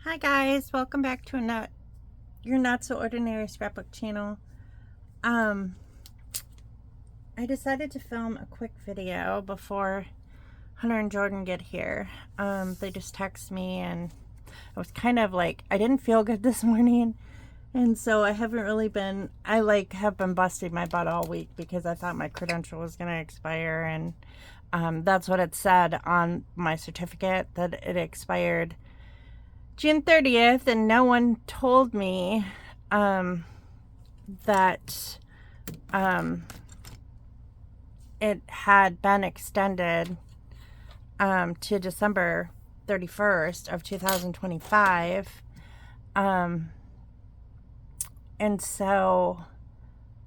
Hi guys, welcome back to your not so ordinary scrapbook channel. Um, I decided to film a quick video before Hunter and Jordan get here. They just texted me and I was kind of like, I didn't feel good this morning. And so I haven't really been, have been busting my butt all week because I thought my credential was going to expire. And that's what it said on my certificate, that it expired June 30th, and no one told me that it had been extended to December 31st of 2025. And so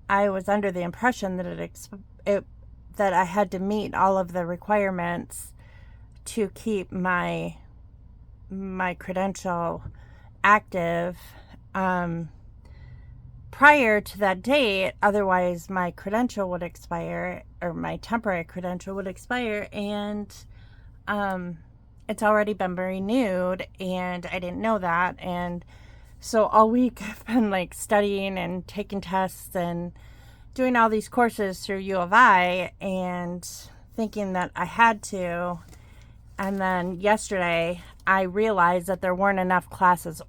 I was under the impression that that I had to meet all of the requirements to keep my credential active prior to that date. Otherwise my credential would expire, or my temporary credential would expire, and it's already been renewed and I didn't know that. And so all week I've been like studying and taking tests and doing all these courses through U of I and thinking that I had to. And then yesterday I realized that there weren't enough courses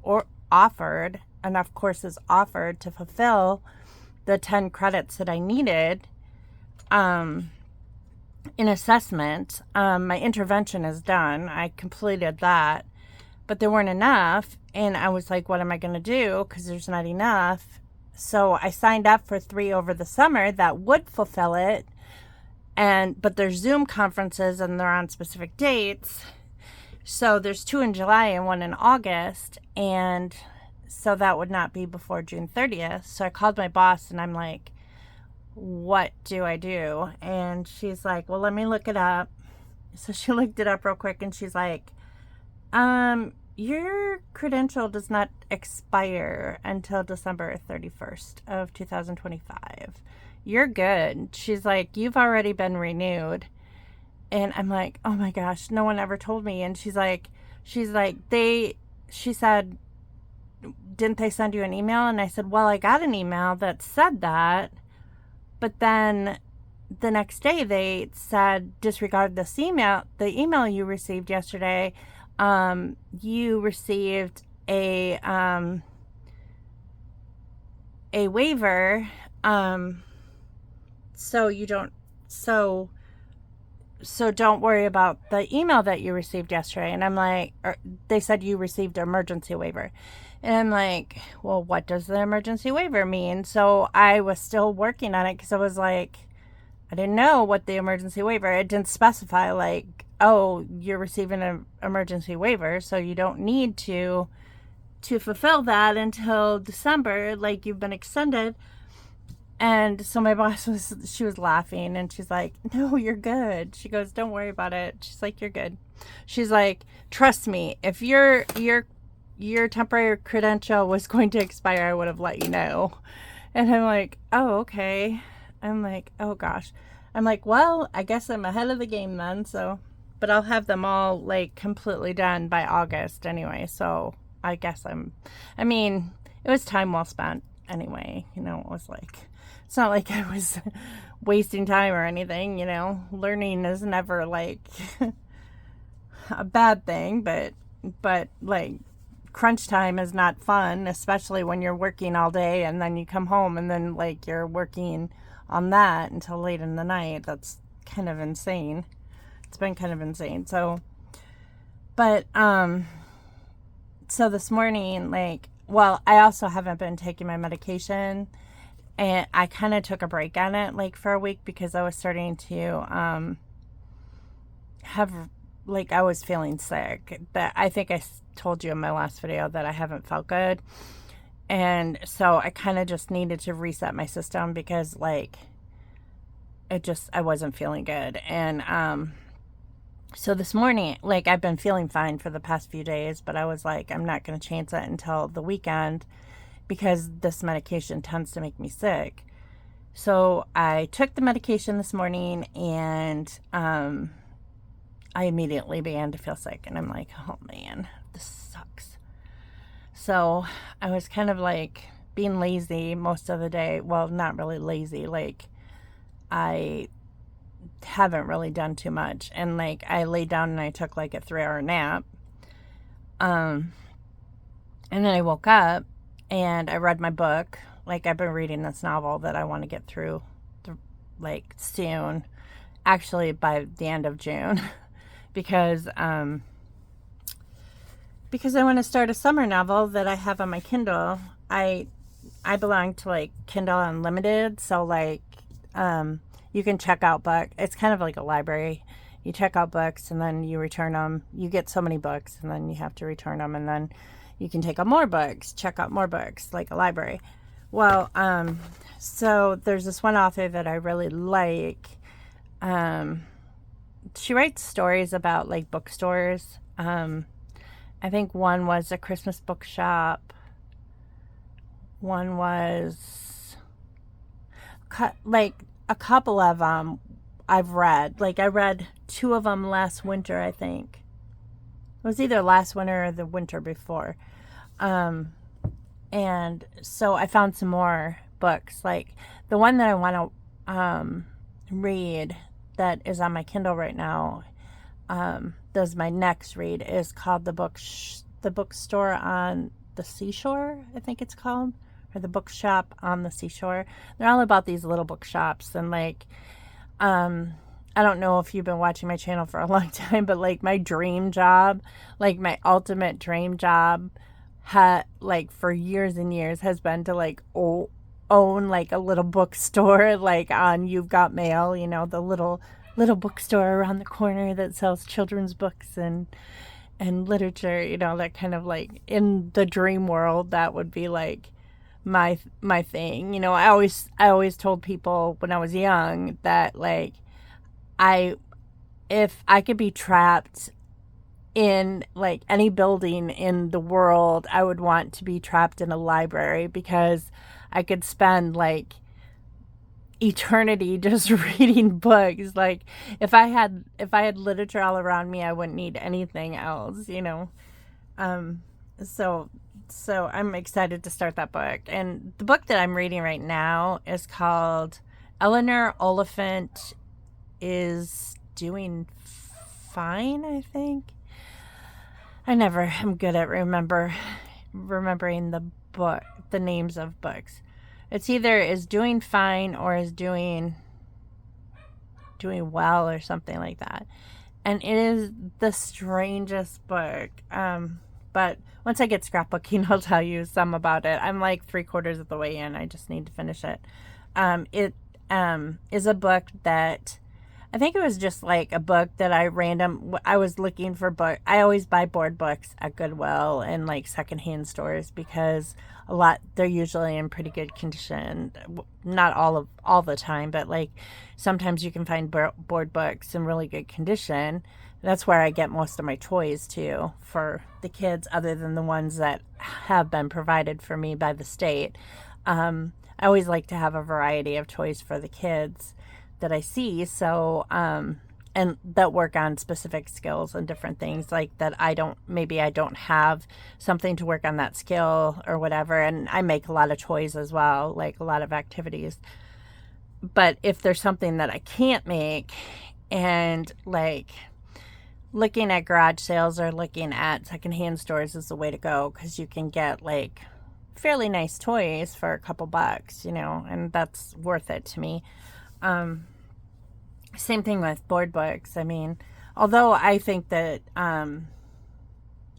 offered to fulfill the 10 credits that I needed in assessment. My intervention is done. I completed that, but there weren't enough. And I was like, what am I going to do? Because there's not enough. So I signed up for 3 over the summer that would fulfill it. But there's Zoom conferences and they're on specific dates. So there's 2 in July and 1 in August. And so that would not be before June 30th. So I called my boss and I'm like, what do I do? And she's like, well, let me look it up. So she looked it up real quick and she's like, your credential does not expire until December 31st of 2025. You're good. She's like, you've already been renewed. And I'm like, oh my gosh, no one ever told me. And she said, didn't they send you an email? And I said, well, I got an email that said that. But then the next day they said, disregard this email. The email you received yesterday, you received a waiver. So don't worry about the email that you received yesterday. And I'm like, they said you received an emergency waiver. And I'm like, well, what does the emergency waiver mean? So I was still working on it because I was like, I didn't know what the emergency waiver, it didn't specify like, oh, you're receiving an emergency waiver, so you don't need to fulfill that until December, like you've been extended. And so my boss she was laughing and she's like, no, you're good. She goes, don't worry about it. She's like, you're good. She's like, trust me, if your temporary credential was going to expire, I would have let you know. And I'm like, oh, okay. I'm like, oh gosh. I'm like, well, I guess I'm ahead of the game then. So, but I'll have them all like completely done by August anyway. So I guess it was time well spent anyway. It was like, it's not like I was wasting time or anything, learning is never like a bad thing, but like crunch time is not fun, especially when you're working all day and then you come home and then like you're working on that until late in the night. That's kind of insane. It's been kind of insane. So, but, so this morning, I also haven't been taking my medication, and I kind of took a break on it, for a week because I was starting to, I was feeling sick. But I think I told you in my last video that I haven't felt good. And so I kind of just needed to reset my system because, I wasn't feeling good. And, so this morning, I've been feeling fine for the past few days, but I was like, I'm not going to chance it until the weekend because this medication tends to make me sick. So I took the medication this morning and, I immediately began to feel sick. And I'm like, oh man, this sucks. So I was kind of like being lazy most of the day. Well, not really lazy. Like I haven't really done too much. And like I laid down and I took like a 3-hour nap. And then I woke up and I read my book. Like I've been reading this novel that I want to get through like soon. Actually by the end of June. because I want to start a summer novel that I have on my Kindle. I belong to like Kindle Unlimited, so like you can check out books. It's kind of like a library. You check out books and then you return them. You get so many books and then you have to return them, and then you can take out more books, check out more books, like a library. Well, so there's this one author that I really like. She writes stories about like bookstores. I think one was a Christmas bookshop. One was like a couple of them I've read. Like I read 2 of them last winter, I think. It was either last winter or the winter before. And so I found some more books. Like the one that I want to read that is on my Kindle right now, does my next read, is called the bookstore on the seashore, I think it's called, or the bookshop on the seashore. They're all about these little bookshops, and like I don't know if you've been watching my channel for a long time, but like my dream job, like my ultimate dream job, like for years and years has been to like own like a little bookstore, like on You've Got Mail, you know, the little bookstore around the corner that sells children's books and literature, you know, that kind of like in the dream world, that would be like my thing. You know, I always told people when I was young that like if I could be trapped in like any building in the world, I would want to be trapped in a library, because I could spend like eternity just reading books. Like if I had literature all around me, I wouldn't need anything else, you know. So I'm excited to start that book. And the book that I'm reading right now is called Eleanor Oliphant is Doing Fine, I think. I never am good at remembering the names of books. It's either is doing fine or is doing well or something like that. And it is the strangest book. But once I get scrapbooking, I'll tell you some about it. I'm like 3/4 of the way in. I just need to finish it. It is a book that I think it was just like a book that I was looking for book. I always buy board books at Goodwill and like secondhand stores, because they're usually in pretty good condition. Not all the time, but like sometimes you can find board books in really good condition. That's where I get most of my toys too for the kids, other than the ones that have been provided for me by the state. I always like to have a variety of toys for the kids that I see, so and that work on specific skills and different things, like that maybe I don't have something to work on that skill or whatever. And I make a lot of toys as well, like a lot of activities. But if there's something that I can't make, and like looking at garage sales or looking at secondhand stores is the way to go, because you can get like fairly nice toys for a couple bucks, you know, and that's worth it to me. Same thing with board books. I mean, although I think that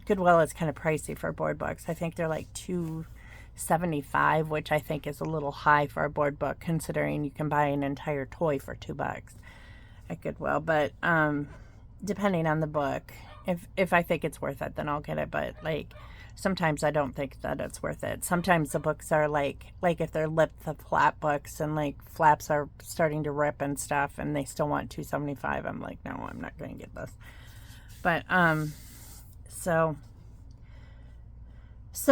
Goodwill is kind of pricey for board books. I think they're like $2.75, which I think is a little high for a board book, considering you can buy an entire toy for $2 at Goodwill. But depending on the book, if I think it's worth it, then I'll get it. But like sometimes I don't think that it's worth it. Sometimes the books are like if they're the flap books and like flaps are starting to rip and stuff, and they still want $2.75. I'm like, no, I'm not going to get this. But so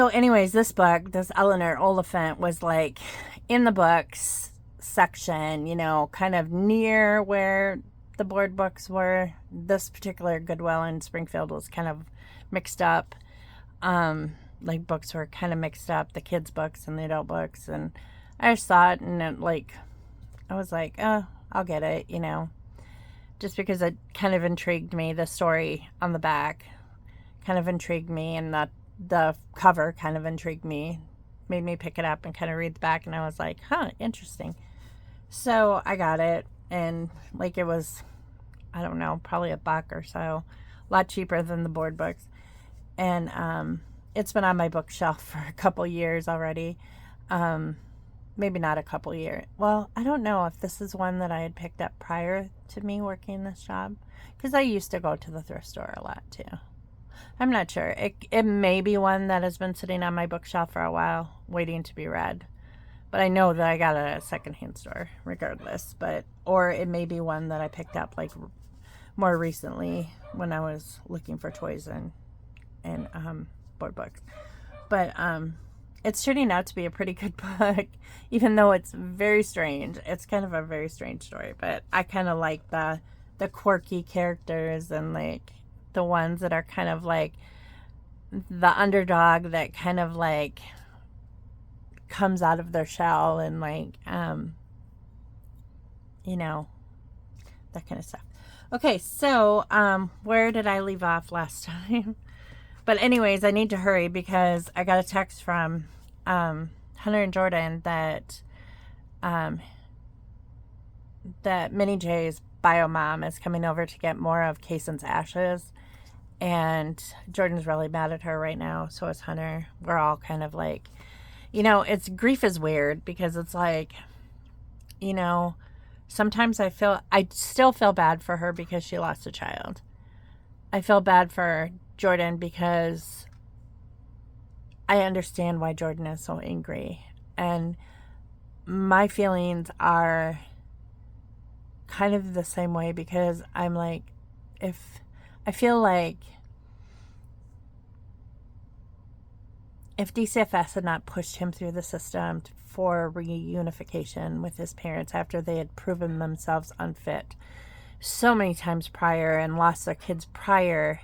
anyways, this book, this Eleanor Oliphant, was like in the books section, you know, kind of near where the board books were. This particular Goodwill in Springfield was kind of mixed up. like books were kind of mixed up, the kids' books and the adult books. And I just saw it and it, like, I was like, oh, I'll get it, you know, just because it kind of intrigued me. The story on the back kind of intrigued me, and the cover kind of intrigued me, made me pick it up and kind of read the back. And I was like, huh, interesting. So I got it, and like it was, I don't know, probably $1 or so, a lot cheaper than the board books. And it's been on my bookshelf for a couple years already. Maybe not a couple years. Well, I don't know if this is one that I had picked up prior to me working this job, because I used to go to the thrift store a lot too. I'm not sure. It may be one that has been sitting on my bookshelf for a while, waiting to be read. But I know that I got it at a secondhand store, regardless. Or it may be one that I picked up like more recently when I was looking for toys and board books. But it's turning out to be a pretty good book, even though it's very strange. It's kind of a very strange story, but I kind of like the quirky characters, and like the ones that are kind of like the underdog that kind of like comes out of their shell, and like you know, that kind of stuff. Okay, so where did I leave off last time? But anyways, I need to hurry because I got a text from Hunter and Jordan that Minnie J's bio mom is coming over to get more of Kaysen's ashes. And Jordan's really mad at her right now. So is Hunter. We're all kind of like, you know, grief is weird because it's like, you know, sometimes I still feel bad for her because she lost a child. I feel bad for Jordan because I understand why Jordan is so angry. And my feelings are kind of the same way, because I'm like, I feel like if DCFS had not pushed him through the system for reunification with his parents after they had proven themselves unfit so many times prior and lost their kids prior,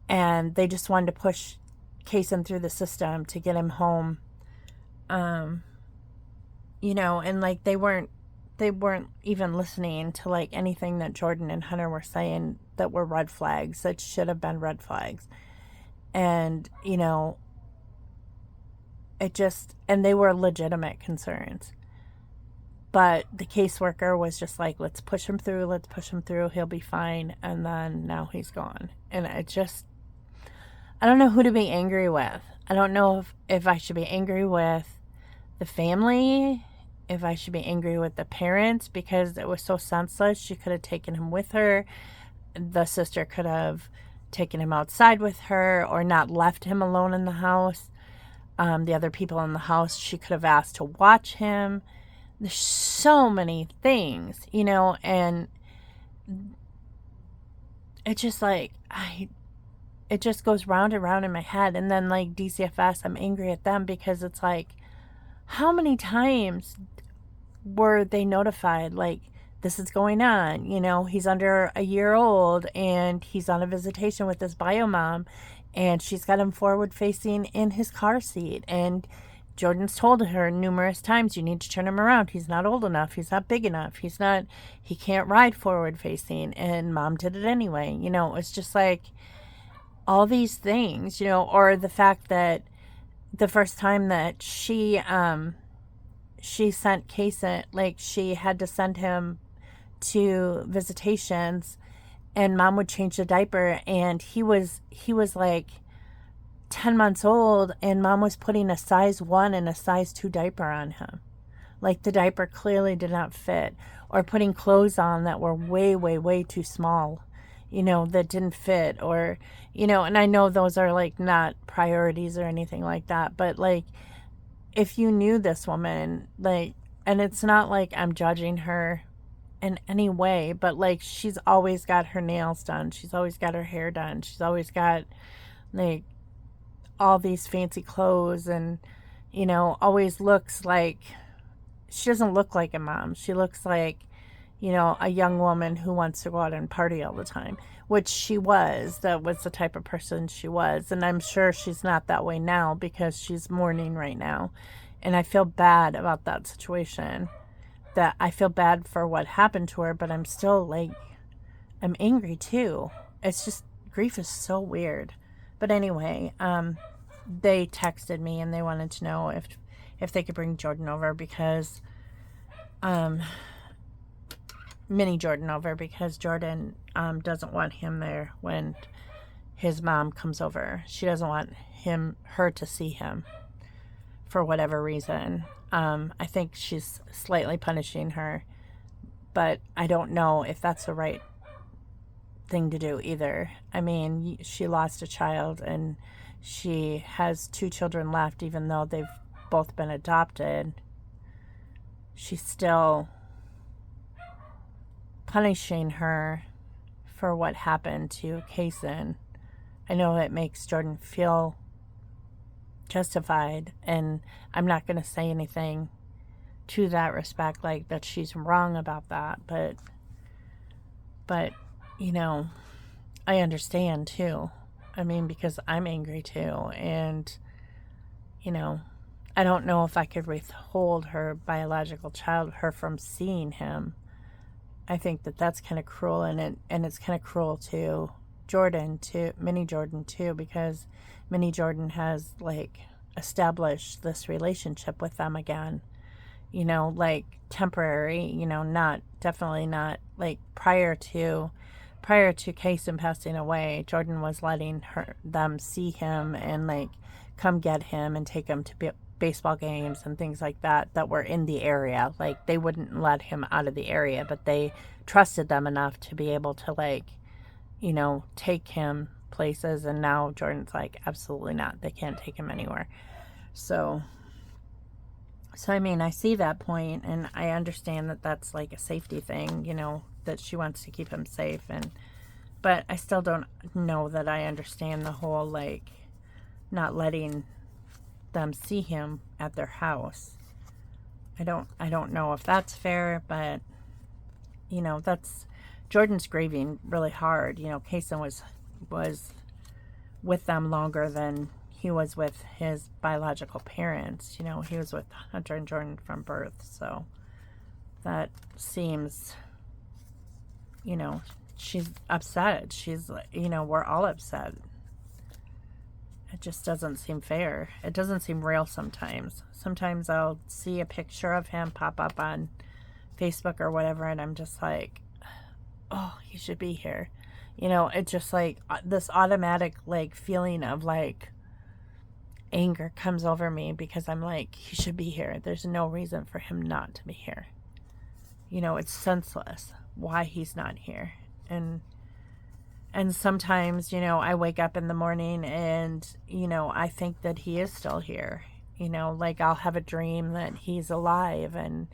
and they just wanted to push Kaysen through the system to get him home, you know, and like they weren't even listening to like anything that Jordan and Hunter were saying that were red flags, that should have been red flags. And, you know, and they were legitimate concerns. But the caseworker was just like, let's push him through, he'll be fine. And then now he's gone. And I don't know who to be angry with. I don't know if I should be angry with the family, if I should be angry with the parents, because it was so senseless. She could have taken him with her. The sister could have taken him outside with her, or not left him alone in the house. The other people in the house, she could have asked to watch him. There's so many things, you know, and it's just like, it just goes round and round in my head. And then like DCFS, I'm angry at them because it's like, how many times were they notified, like, this is going on, you know, he's under a year old and he's on a visitation with his bio mom, and she's got him forward facing in his car seat, and Jordan's told her numerous times, you need to turn him around, he's not old enough, he's not big enough, he can't ride forward facing, and mom did it anyway. You know, it's just like all these things, you know, or the fact that the first time that she sent Kaysen, like she had to send him to visitations, and mom would change the diaper, and he was like 10 months old, and mom was putting a size 1 and a size 2 diaper on him. Like the diaper clearly did not fit, or putting clothes on that were way, way, way too small, you know, that didn't fit, or, you know, and I know those are like not priorities or anything like that, but like, if you knew this woman, like, and it's not like I'm judging her in any way, but like, she's always got her nails done, she's always got her hair done, she's always got like all these fancy clothes, and, you know, always looks like, she doesn't look like a mom, she looks like, you know, a young woman who wants to go out and party all the time, which she was. That was the type of person she was. And I'm sure she's not that way now because she's mourning right now. And I feel bad about that situation. That I feel bad for what happened to her, but I'm still like, I'm angry too. It's just, grief is so weird. But anyway, they texted me and they wanted to know if they could bring Jordan over because, mini Jordan over, because Jordan doesn't want him there when his mom comes over. She doesn't want her to see him for whatever reason. I think she's slightly punishing her, but I don't know if that's the right thing to do either. I mean, she lost a child and she has 2 children left, even though they've both been adopted. She's still punishing her for what happened to Kaysen. I know it makes Jordan feel justified, and I'm not going to say anything to that respect, like that she's wrong about that, but you know, I understand too. I mean, because I'm angry too, and you know, I don't know if I could withhold her biological child, her from seeing him. I think that that's kind of cruel, and it's kind of cruel to Jordan, to Mini Jordan too, because Mini Jordan has like established this relationship with them again, you know, like temporary, you know, definitely not like prior to Kaysen passing away. Jordan was letting them see him and like come get him and take him to baseball games and things like that were in the area. Like they wouldn't let him out of the area, but they trusted them enough to be able to like, you know, take him places. And now Jordan's like, absolutely not. They can't take him anywhere. So I mean, I see that point, and I understand that that's like a safety thing, you know, that she wants to keep him safe, but I still don't know that I understand the whole like not letting them see him at their house. I don't know if that's fair, but you know, that's Jordan's grieving really hard. You know, Kaysen was with them longer than he was with his biological parents. You know, he was with Hunter and Jordan from birth, so that seems, you know, she's upset. She's, you know, we're all upset. It just doesn't seem fair. It doesn't seem real sometimes. Sometimes I'll see a picture of him pop up on Facebook or whatever, and I'm just like, oh, he should be here. You know, it's just like this automatic like feeling of like anger comes over me because I'm like, he should be here. There's no reason for him not to be here. You know, it's senseless why he's not here. And sometimes, you know, I wake up in the morning and, you know, I think that he is still here. You know, like I'll have a dream that he's alive, and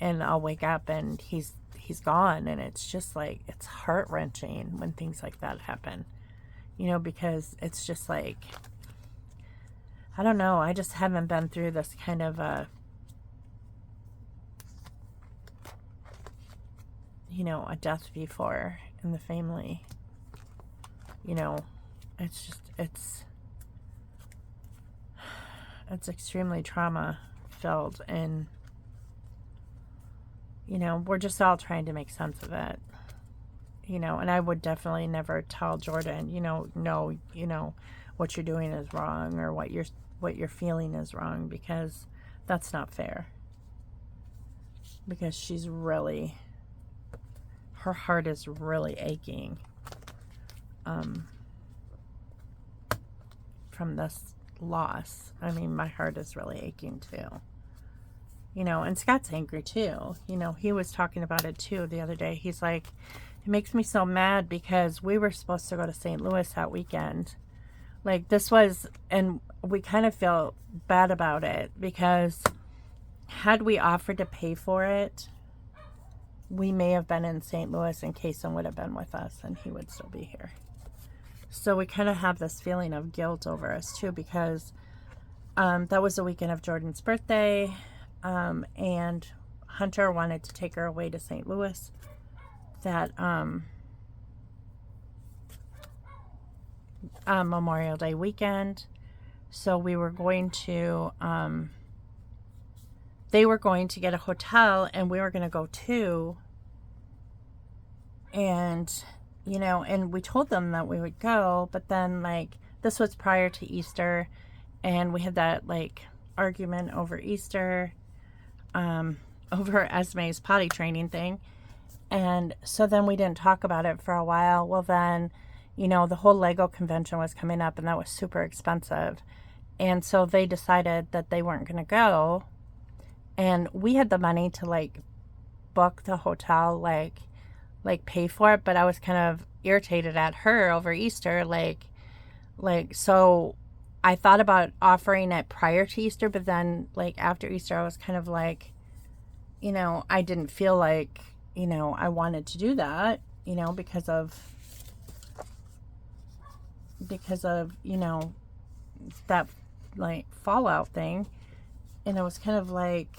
I'll wake up and he's gone, and it's just like, it's heart-wrenching when things like that happen. You know, because it's just like, I don't know, I just haven't been through this kind of you know, a death before in the family. You know, it's just, it's extremely trauma filled, and you know, we're just all trying to make sense of it. You know, and I would definitely never tell Jordan, you know, no, you know, what you're doing is wrong, or what you're feeling is wrong, because that's not fair. Because she's really, her heart is really aching from this loss. I mean, my heart is really aching too. You know, and Scott's angry too. You know, he was talking about it too the other day. He's like, it makes me so mad because we were supposed to go to St. Louis that weekend. Like this was, and we kind of feel bad about it because had we offered to pay for it, we may have been in St. Louis and Kaysen would have been with us and he would still be here. So we kind of have this feeling of guilt over us too, because that was the weekend of Jordan's birthday, and Hunter wanted to take her away to St. Louis. That Memorial Day weekend. So we were going to, they were going to get a hotel and we were going to go too. And, you know, and we told them that we would go, but then like this was prior to Easter and we had that like argument over Easter, over Esme's potty training thing. And so then we didn't talk about it for a while. Well, then, you know, the whole Lego convention was coming up and that was super expensive. And so they decided that they weren't going to go. And we had the money to like book the hotel, like pay for it. But I was kind of irritated at her over Easter. So I thought about offering it prior to Easter, but then like after Easter, I was kind of like, you know, I didn't feel like, you know, I wanted to do that, you know, because of, you know, that like fallout thing. And it was kind of like,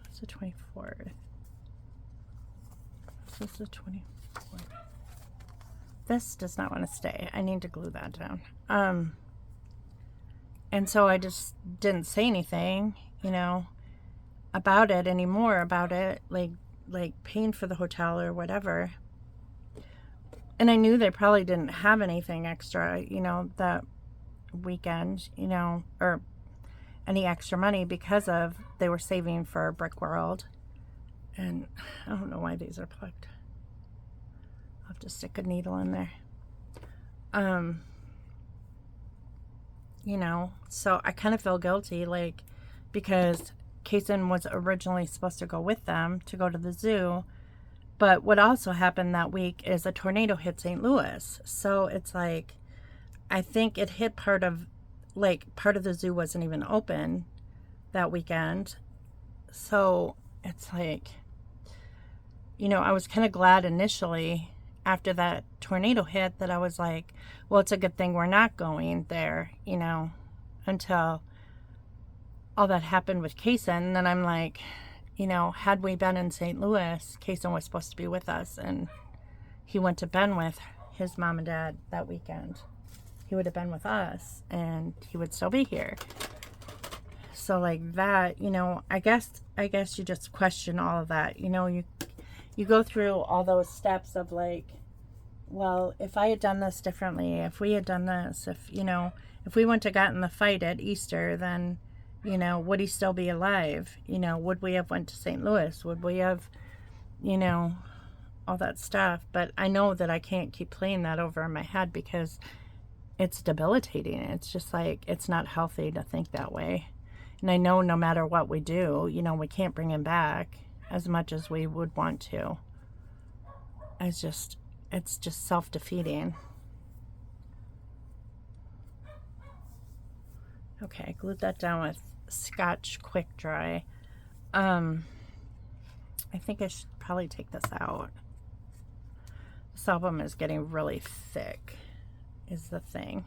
it's the 24th. This is the 24th. This does not want to stay. I need to glue that down. And so I just didn't say anything, you know, about it anymore, like paying for the hotel or whatever. And I knew they probably didn't have anything extra, you know, that weekend, you know, or any extra money because of they were saving for Brick World. And I don't know why these are plugged. I'll have to stick a needle in there. You know, so I kind of feel guilty, like, because Kason was originally supposed to go with them to go to the zoo. But what also happened that week is a tornado hit St. Louis. So it's like, I think it hit part of the zoo wasn't even open that weekend. So it's like, you know, I was kind of glad initially after that tornado hit that I was like, well, it's a good thing we're not going there, you know, until all that happened with Kason. And then I'm like, you know, had we been in St. Louis, Kason was supposed to be with us, and he went to been with his mom and dad that weekend. He would have been with us, and he would still be here. So like that, you know, I guess you just question all of that. You know, you go through all those steps of like, well, if I had done this differently, if we had done this, if, you know, if we wouldn't have gotten the fight at Easter, then, you know, would he still be alive? You know, would we have went to St. Louis? Would we have, you know, all that stuff? But I know that I can't keep playing that over in my head because it's debilitating. It's just like, it's not healthy to think that way. And I know no matter what we do, you know, we can't bring him back as much as we would want to. It's just self-defeating. Okay, I glued that down with Scotch Quick Dry. I think I should probably take this out. This album is getting really thick, is the thing.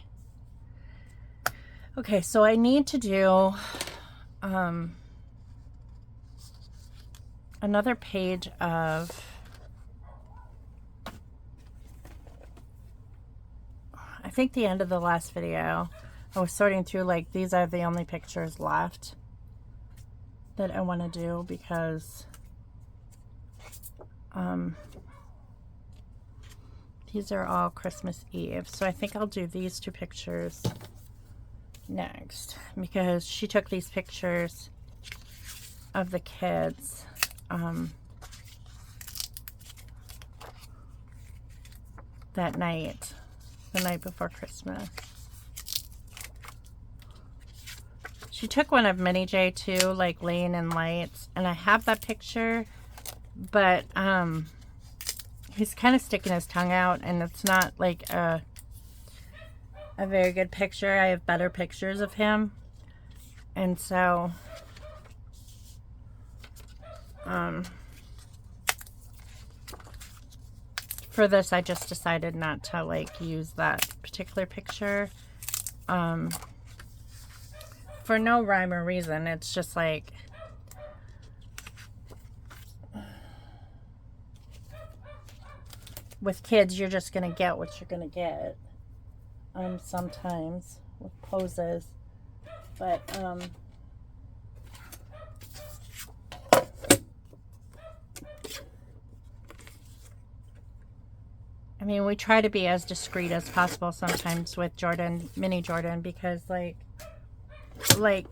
Okay, so I need to do another page of, I think the end of the last video, I was sorting through, like, these are the only pictures left that I want to do because these are all Christmas Eve. So I think I'll do these two pictures next because she took these pictures of the kids that night, the night before Christmas. She took one of Minnie J too, like laying in lights, and I have that picture, but he's kind of sticking his tongue out, and it's not like a very good picture. I have better pictures of him, and so for this I just decided not to like use that particular picture for no rhyme or reason. It's just like with kids, you're just going to get what you're going to get. Sometimes with poses. But, I mean, we try to be as discreet as possible sometimes with Jordan, mini Jordan, because like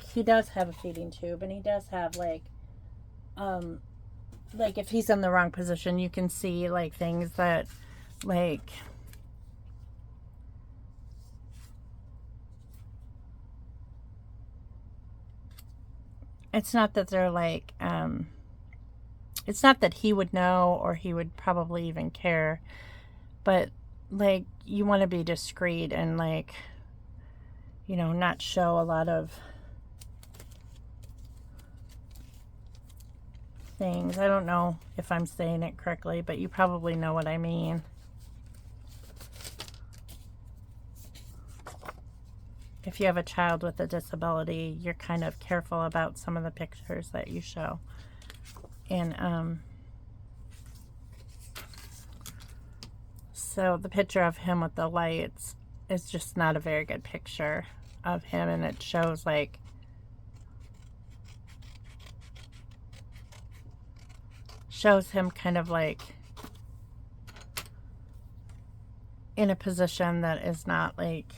he does have a feeding tube, and he does have like if he's in the wrong position, you can see like things that like it's not that they're like it's not that he would know or he would probably even care, but like you want to be discreet and like, you know, not show a lot of things. I don't know if I'm saying it correctly, but you probably know what I mean. If you have a child with a disability, you're kind of careful about some of the pictures that you show. And so the picture of him with the lights is just not a very good picture of him, and it shows like him kind of like in a position that is not like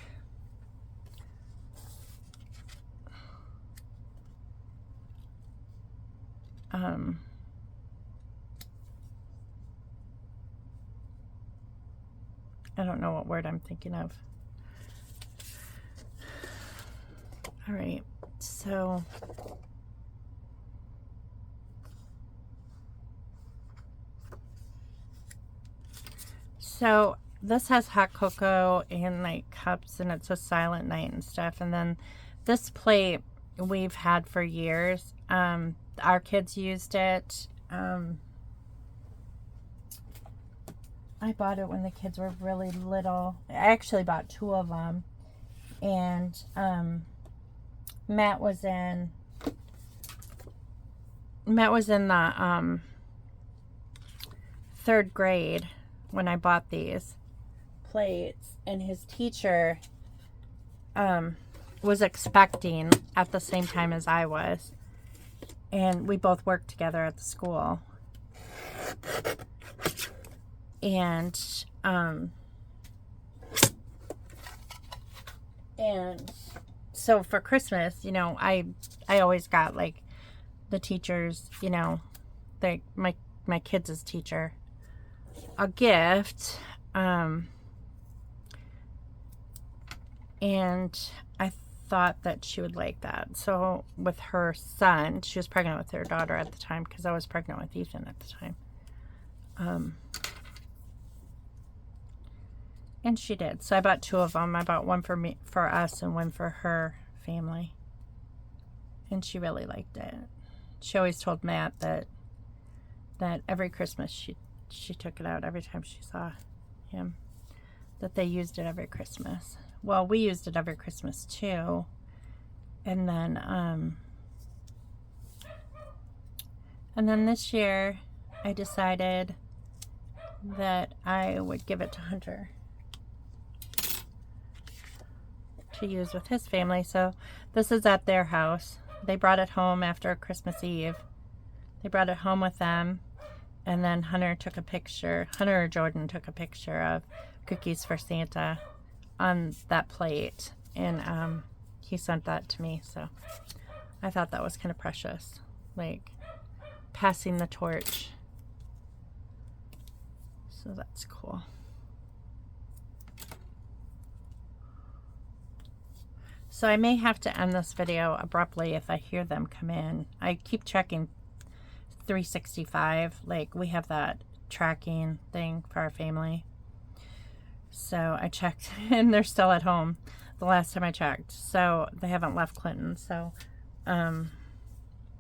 I don't know what word I'm thinking of. All right, so this has hot cocoa and like cups, and it's a silent night and stuff. And then this plate we've had for years. Our kids used it. I bought it when the kids were really little. I actually bought 2 of them. And Matt was in the 3rd grade when I bought these plates, and his teacher was expecting at the same time as I was, and we both worked together at the school. And so for Christmas, you know, I always got like the teachers, you know, like my kids' teacher, a gift. And I thought that she would like that. So with her son, she was pregnant with her daughter at the time, because I was pregnant with Ethan at the time. And she did. So I bought 2 of them. I bought one for me, for us, and one for her family. And she really liked it. She always told Matt that every Christmas she took it out every time she saw him. That they used it every Christmas. Well, we used it every Christmas too. And then this year I decided that I would give it to Hunter to use with his family. So this is at their house. They brought it home after Christmas Eve. They brought it home with them, and then Hunter or Jordan took a picture of cookies for Santa on that plate, and he sent that to me. So I thought that was kind of precious, like passing the torch. So that's cool. So I may have to end this video abruptly if I hear them come in. I keep checking 365. Like, we have that tracking thing for our family. So I checked, and they're still at home the last time I checked. So they haven't left Clinton. So, and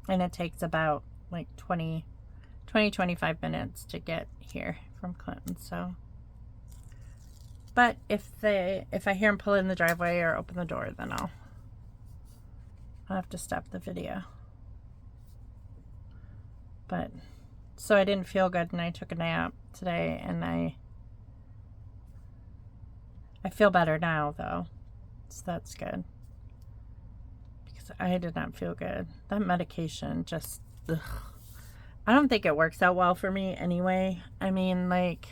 it takes about like 25 minutes to get here from Clinton. So, but if I hear them pull in the driveway or open the door, then I'll have to stop the video. But so I didn't feel good, and I took a nap today, and I I feel better now, though. So that's good. Because I did not feel good. That medication just, ugh. I don't think it works out well for me anyway. I mean, like,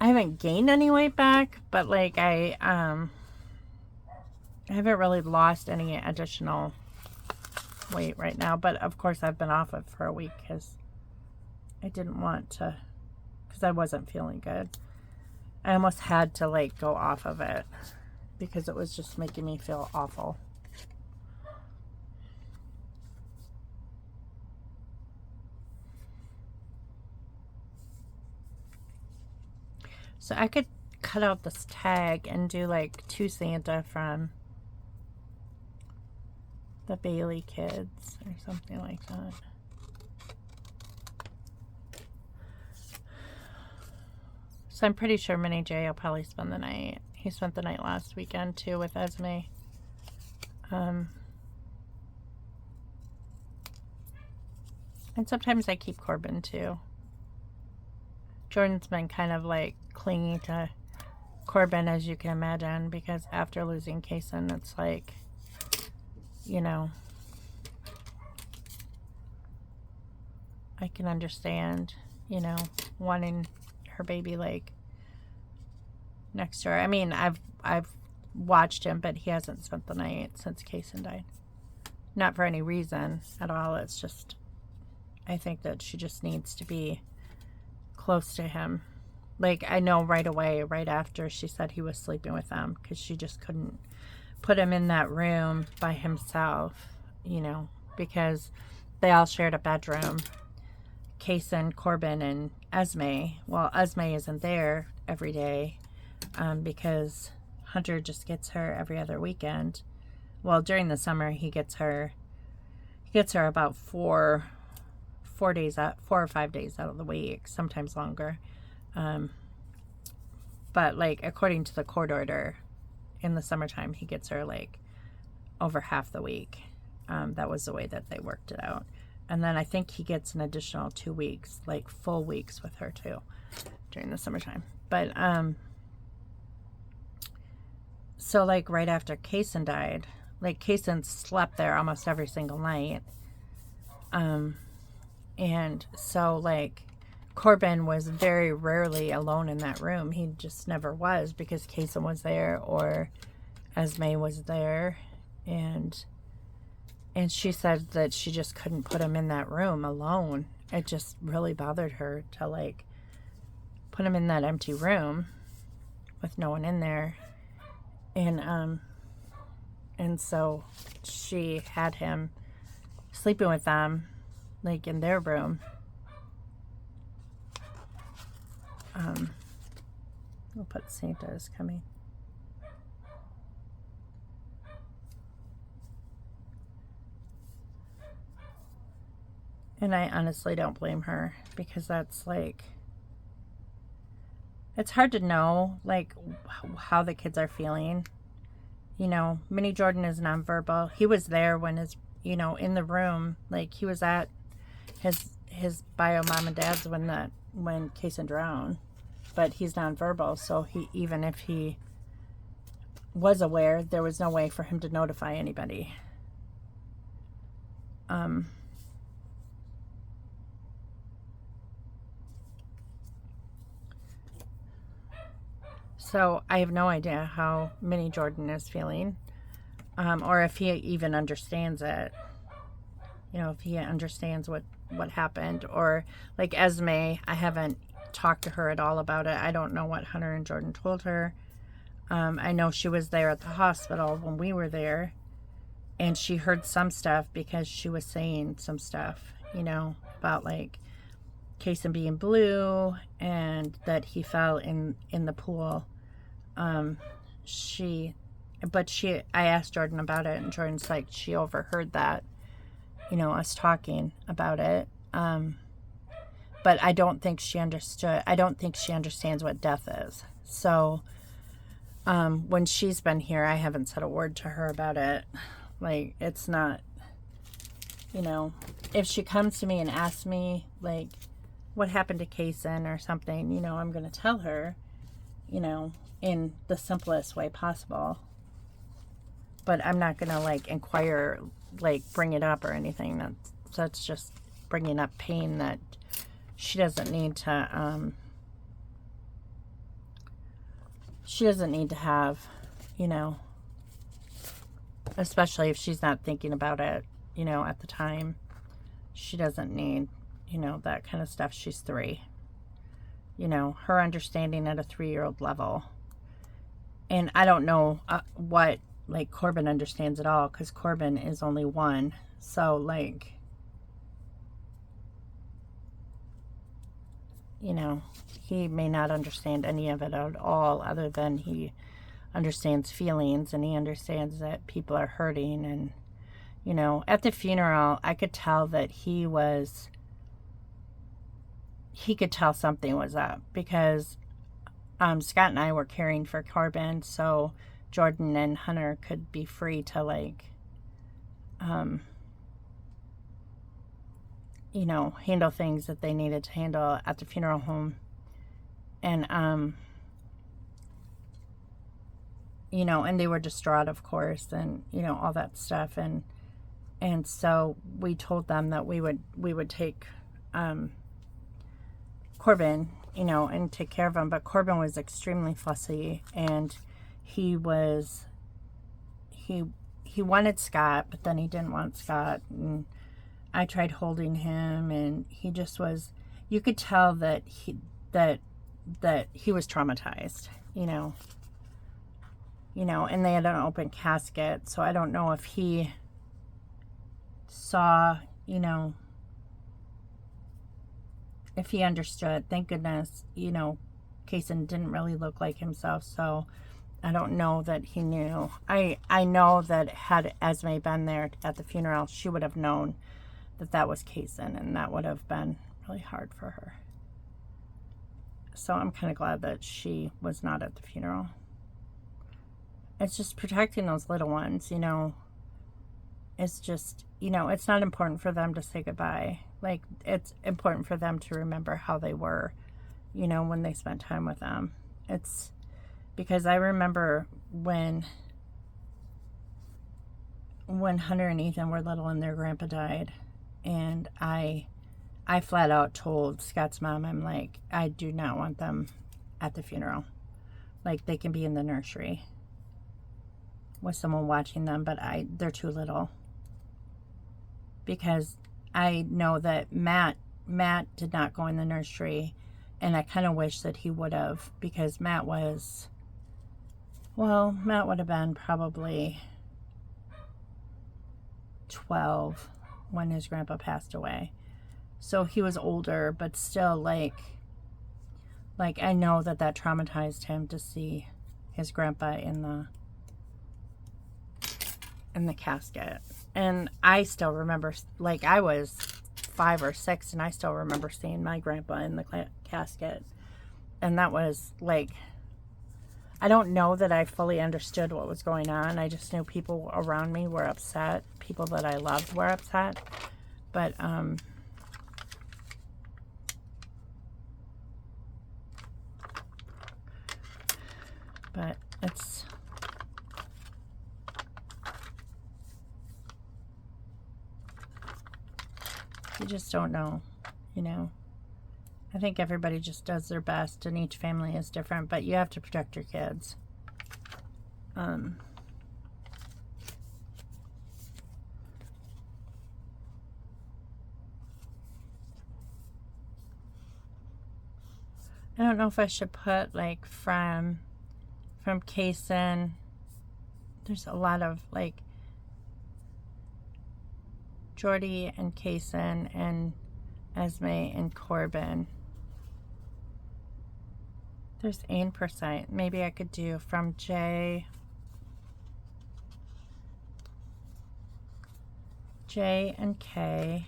I haven't gained any weight back, but like I haven't really lost any additional weight right now. But of course I've been off it for a week because I didn't want to, because I wasn't feeling good. I almost had to like go off of it because it was just making me feel awful. So I could cut out this tag and do like to Santa from the Bailey kids or something like that. So I'm pretty sure Mini J will probably spend the night. He spent the night last weekend too with Esme. And sometimes I keep Corbin too. Jordan's been kind of like clingy to Corbin, as you can imagine, because after losing Kason, it's like, you know, I can understand, you know, wanting her baby like next to her. I mean, I've watched him, but he hasn't spent the night since Kason died. Not for any reason at all. It's just, I think that she just needs to be close to him. Like, I know right away, right after she said he was sleeping with them, because she just couldn't put him in that room by himself, you know, because they all shared a bedroom. Kason, Corbin, and Esme. Well, Esme isn't there every day because Hunter just gets her every other weekend. Well, during the summer, he gets her about 4 days out, 4 or 5 days out of the week, sometimes longer. But like according to the court order, in the summertime, he gets her like over half the week. That was the way that they worked it out. And then I think he gets an additional 2 weeks, like full weeks with her too, during the summertime. But so like right after Kason died, like Kason slept there almost every single night. And so like Corbin was very rarely alone in that room. He just never was, because Kason was there or Esme was there. And she said that she just couldn't put him in that room alone. It just really bothered her to like put him in that empty room with no one in there. And so she had him sleeping with them, like in their room. We'll put Santa is coming. And I honestly don't blame her, because that's like, it's hard to know like how the kids are feeling. You know, Mini Jordan is nonverbal. He was there when his, you know, in the room, like he was at his bio mom and dad's when Kason drowned, but he's nonverbal. So he, even if he was aware, there was no way for him to notify anybody. So I have no idea how Mini Jordan is feeling, or if he even understands it. You know, if he understands what happened, or like Esme, I haven't talked to her at all about it. I don't know what Hunter and Jordan told her. I know she was there at the hospital when we were there, and she heard some stuff because she was saying some stuff, you know, about like Kason being blue and that he fell in the pool. I asked Jordan about it, and Jordan's like, she overheard that, you know, us talking about it. But I don't think she understood. I don't think she understands what death is. So, when she's been here, I haven't said a word to her about it. Like, it's not, you know, if she comes to me and asks me, like, what happened to Kason or something, you know, I'm going to tell her, you know, in the simplest way possible. But I'm not going to, like, inquire, like, bring it up or anything. That's just bringing up pain that she doesn't need to, she doesn't need to have, you know, especially if she's not thinking about it, you know, at the time. She doesn't need, you know, that kind of stuff. She's 3. You know, her understanding at a 3-year-old level. And I don't know what, like, Corbin understands at all, because Corbin is only 1. So, like, you know, he may not understand any of it at all, other than he understands feelings, and he understands that people are hurting. And, you know, at the funeral, I could tell that he could tell something was up, because Scott and I were caring for Corbin, so Jordan and Hunter could be free to, like, you know, handle things that they needed to handle at the funeral home. And, you know, and they were distraught, of course, and, you know, all that stuff. And so we told them that we would take, Corbin, you know, and take care of him. But Corbin was extremely fussy, and he wanted Scott, but then he didn't want Scott. And I tried holding him, and he just was, you could tell that he was traumatized, you know, and they had an open casket. So I don't know if he saw, you know, if he understood. Thank goodness, you know, Kaysen didn't really look like himself, so I don't know that he knew. I know that had Esme been there at the funeral, she would have known that that was Kaysen, and that would have been really hard for her. So I'm kind of glad that she was not at the funeral. It's just protecting those little ones, you know. It's just, you know, it's not important for them to say goodbye. Like, it's important for them to remember how they were, you know, when they spent time with them. It's because I remember when Hunter and Ethan were little and their grandpa died, and I flat out told Scott's mom, I'm like, I do not want them at the funeral. Like, they can be in the nursery with someone watching them, but they're too little. Because I know that Matt did not go in the nursery, and I kind of wish that he would have, because Matt would have been probably 12 when his grandpa passed away. So he was older, but still, like I know that traumatized him to see his grandpa in the casket. And I still remember, like, I was 5 or 6, and I still remember seeing my grandpa in the casket. And that was, like, I don't know that I fully understood what was going on. I just knew people around me were upset. People that I loved were upset. But, it's, you just don't know, you know. I think everybody just does their best, and each family is different, but you have to protect your kids. I don't know if I should put, like, from Kaysen. There's a lot of, like, Jordy and Kaysen and Esme and Corbin. There's Ain Percent. Maybe I could do from J and K.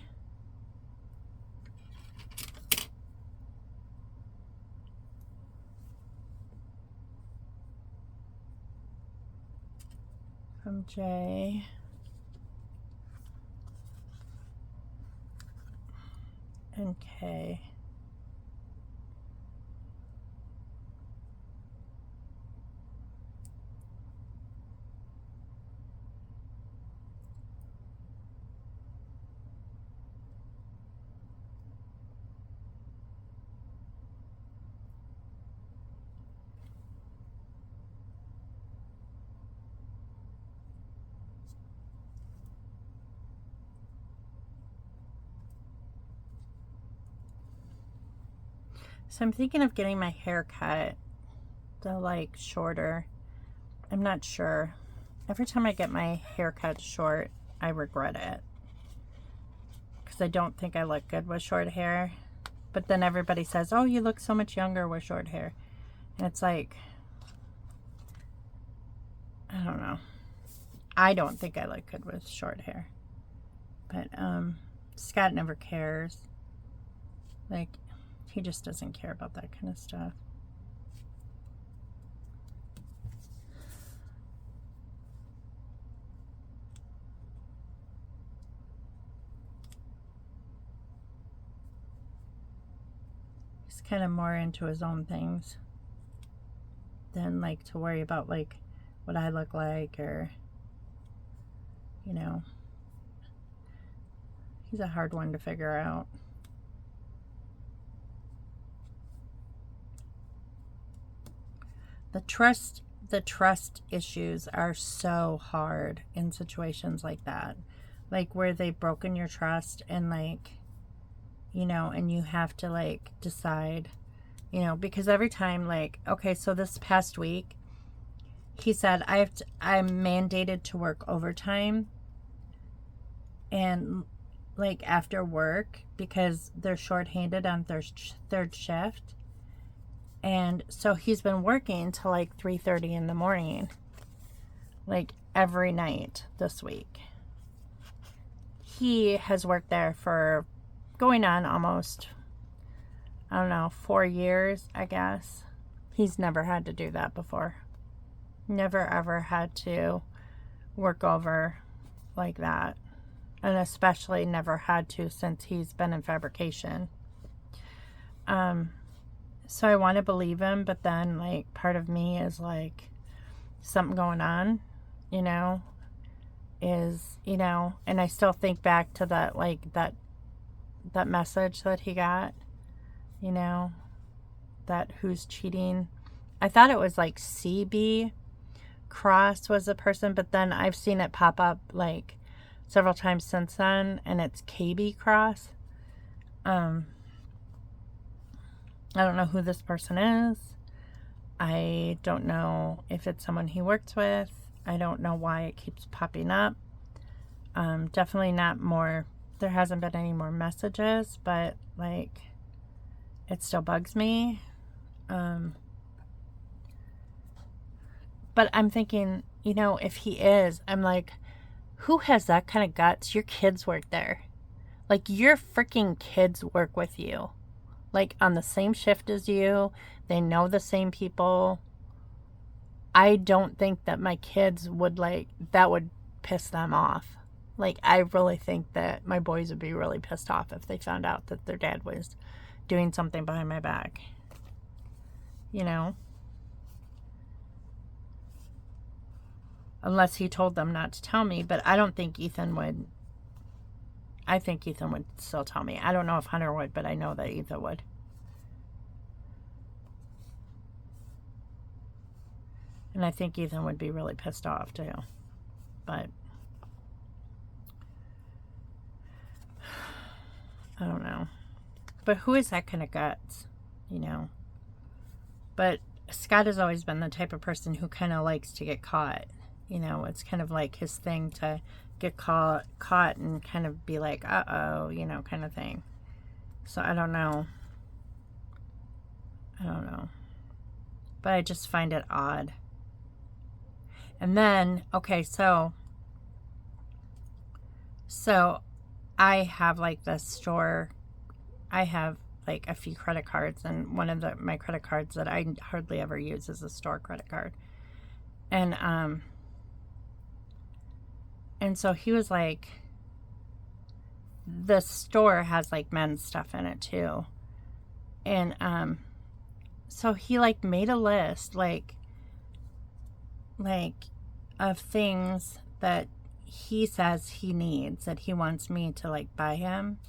From J and K. So I'm thinking of getting my hair cut to like shorter. I'm not sure. Every time I get my hair cut short, I regret it. Because I don't think I look good with short hair. But then everybody says, oh, you look so much younger with short hair. And it's like, I don't know. I don't think I look good with short hair. But Scott never cares. Like, he just doesn't care about that kind of stuff. He's kind of more into his own things than like to worry about like what I look like, or, you know, he's a hard one to figure out. The trust issues are so hard in situations like that, like where they've broken your trust, and like, you know, and you have to like decide, you know, because every time, like, okay, so this past week he said I'm mandated to work overtime and like after work because they're shorthanded on third shift. And so he's been working till like 3:30 in the morning, like every night this week. He has worked there for going on almost, I don't know, 4 years, I guess. He's never had to do that before. Never ever had to work over like that. And especially never had to since he's been in fabrication. So I want to believe him, but then like part of me is like something going on, you know, and I still think back to that, like that message that he got, you know, that who's cheating. I thought it was like CB Cross was the person, but then I've seen it pop up like several times since then, and it's KB Cross. I don't know who this person is. I don't know if it's someone he works with. I don't know why it keeps popping up. Definitely not more. There hasn't been any more messages, but like it still bugs me. But I'm thinking, you know, if he is, I'm like, who has that kind of guts? Your kids work there. Like, your freaking kids work with you. Like, on the same shift as you. They know the same people. I don't think that my kids would, like, that would piss them off. Like, I really think that my boys would be really pissed off if they found out that their dad was doing something behind my back. You know? Unless he told them not to tell me, but I don't think Ethan would. I think Ethan would still tell me. I don't know if Hunter would, but I know that Ethan would. And I think Ethan would be really pissed off too. But I don't know. But who is that kind of guts? You know? But Scott has always been the type of person who kind of likes to get caught. You know, it's kind of like his thing to get caught and kind of be like, uh-oh, you know, kind of thing. So I don't know. But I just find it odd. And then, okay, so I have like this store. I have like a few credit cards, and one of my credit cards that I hardly ever use is a store credit card. And so he was like, the store has like men's stuff in it too. And so he like made a list like of things that he says he needs, that he wants me to like buy him,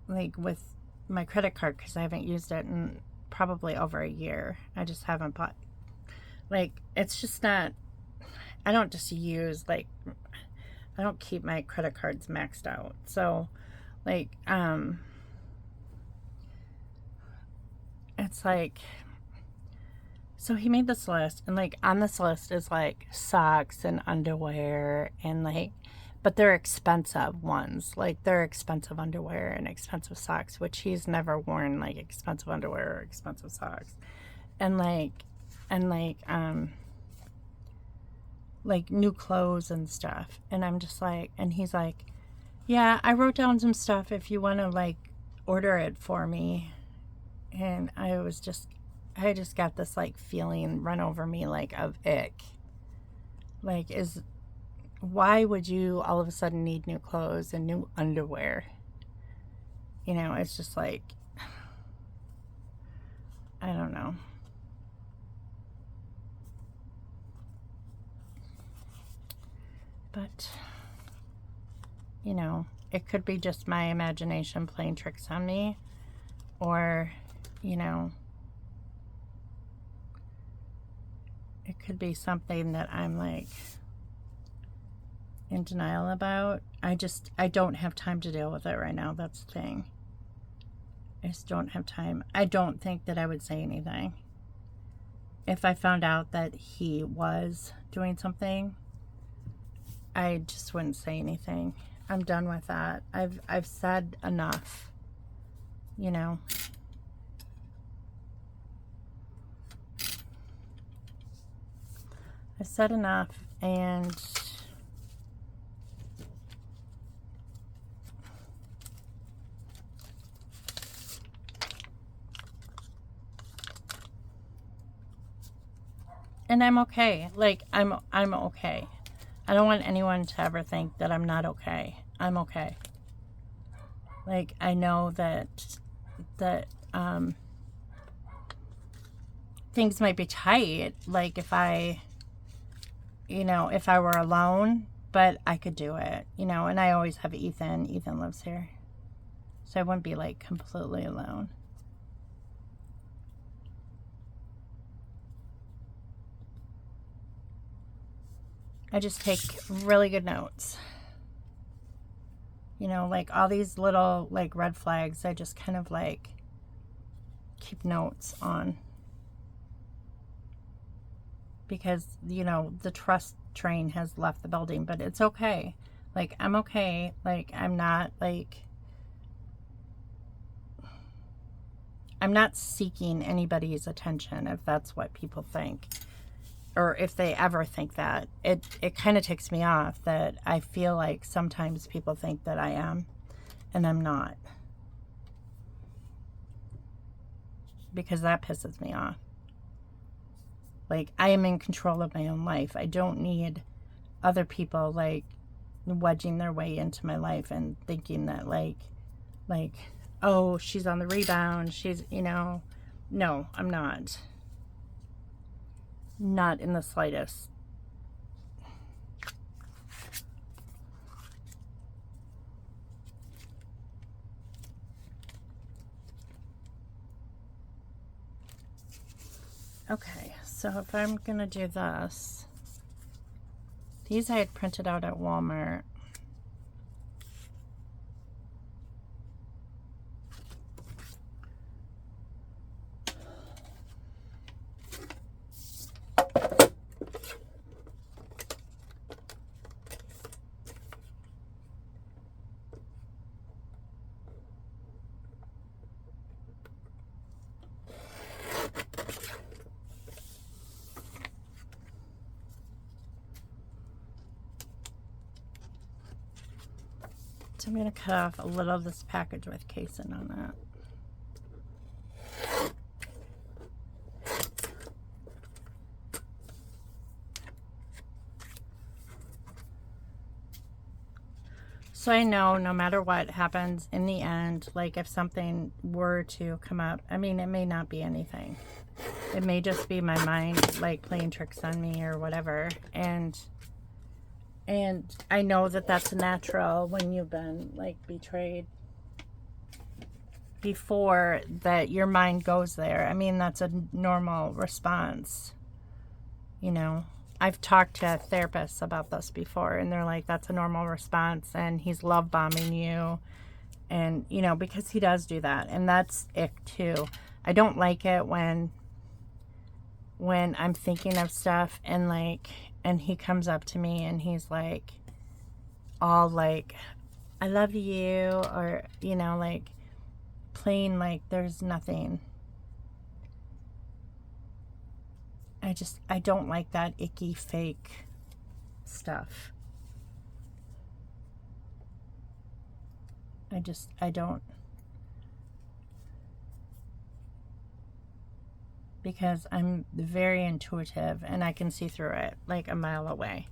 like with my credit card, because I haven't used it in probably over a year. I just haven't bought, like, it's just not, I don't just use, like, I don't keep my credit cards maxed out. So, like, it's like, so he made this list, and like on this list is like socks and underwear, and like, but they're expensive ones. Like they're expensive underwear and expensive socks, which he's never worn like expensive underwear or expensive socks. And like new clothes and stuff. And I'm just like, and he's like, yeah, I wrote down some stuff if you want to like order it for me. And I just got this like feeling run over me like of ick. Like, why would you all of a sudden need new clothes and new underwear? You know, it's just like, I don't know. But, you know, it could be just my imagination playing tricks on me, or, you know, it could be something that I'm like in denial about. I don't have time to deal with it right now. That's the thing. I just don't have time. I don't think that I would say anything. If I found out that he was doing something, I just wouldn't say anything. I'm done with that. I've said enough, you know. I've said enough, and I'm okay. Like I'm okay. I don't want anyone to ever think that I'm not okay. I'm okay. Like I know that things might be tight, like if I were alone, but I could do it, you know. And I always have Ethan. Ethan lives here, so I wouldn't be like completely alone. I just take really good notes. You know, like all these little like red flags, I just kind of like keep notes on. Because, you know, the trust train has left the building, but it's okay. Like, I'm okay. Like, I'm not seeking anybody's attention, if that's what people think. Or if they ever think that. It kind of ticks me off that I feel like sometimes people think that I am, and I'm not. Because that pisses me off. Like, I am in control of my own life. I don't need other people, like, wedging their way into my life and thinking that, like, oh, she's on the rebound. She's, you know. No, I'm not. Not in the slightest. Okay, so if I'm gonna do this, these I had printed out at Walmart. So I'm going to cut off a little of this package with casein on that. So I know no matter what happens in the end, like if something were to come up, I mean, it may not be anything. It may just be my mind like playing tricks on me or whatever. And I know that that's natural when you've been like betrayed before, that your mind goes there. I mean, that's a normal response. You know, I've talked to therapists about this before, and they're like, that's a normal response, and he's love bombing you. And, you know, because he does do that, and that's ick too. I don't like it when I'm thinking of stuff and he comes up to me and he's like all like, I love you, or like plain like there's nothing. I don't like that icky fake stuff. I don't, because I'm very intuitive and I can see through it like a mile away.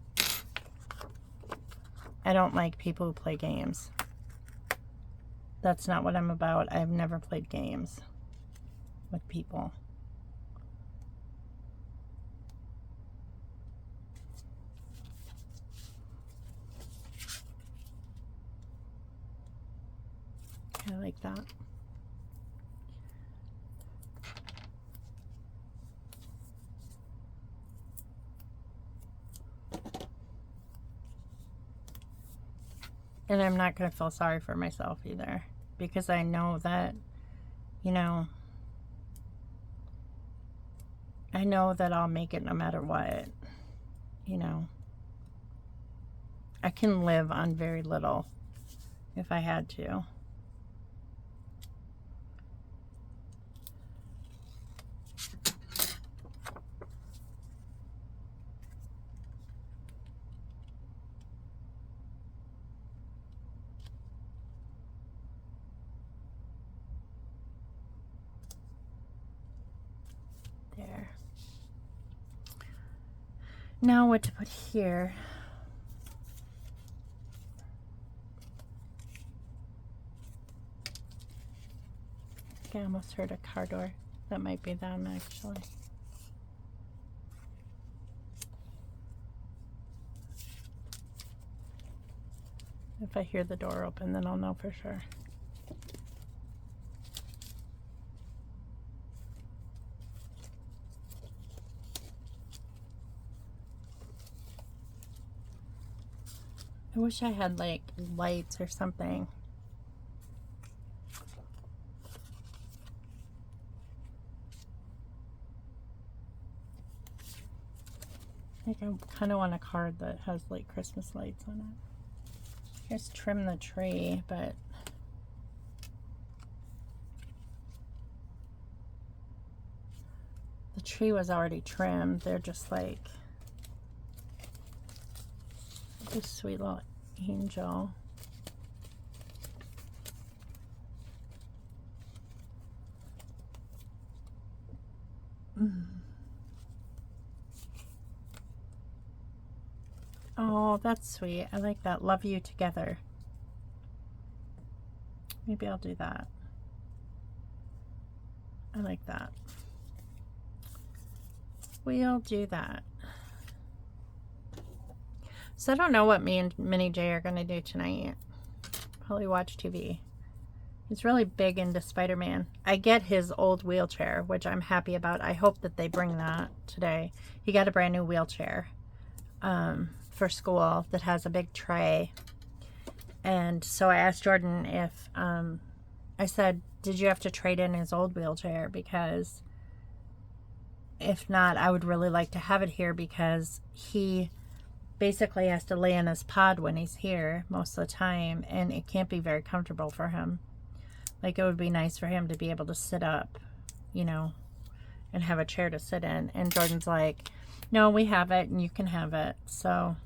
I don't like people who play games. That's not what I'm about. I've never played games with people. I like that. And I'm not going to feel sorry for myself either, because I know that, I know that I'll make it no matter what. I can live on very little if I had to. There. Now what to put here? I almost heard a car door. That might be them, actually. If I hear the door open, then I'll know for sure. I wish I had like lights or something. Like I kind of want a card that has like Christmas lights on it. Here's trim the tree, but the tree was already trimmed. They're just like this sweet little angel. Oh, that's sweet. I like that. Love you together. Maybe I'll do that. I like that. We'll do that. So I don't know what me and Minnie J are going to do tonight. Probably watch TV. He's really big into Spider-Man. I get his old wheelchair, which I'm happy about. I hope that they bring that today. He got a brand new wheelchair for school that has a big tray. And so I asked Jordan if, I said, did you have to trade in his old wheelchair? Because if not, I would really like to have it here, because he basically has to lay in his pod when he's here most of the time, and it can't be very comfortable for him. Like, it would be nice for him to be able to sit up, and have a chair to sit in. And Jordan's like, no, we have it and you can have it. So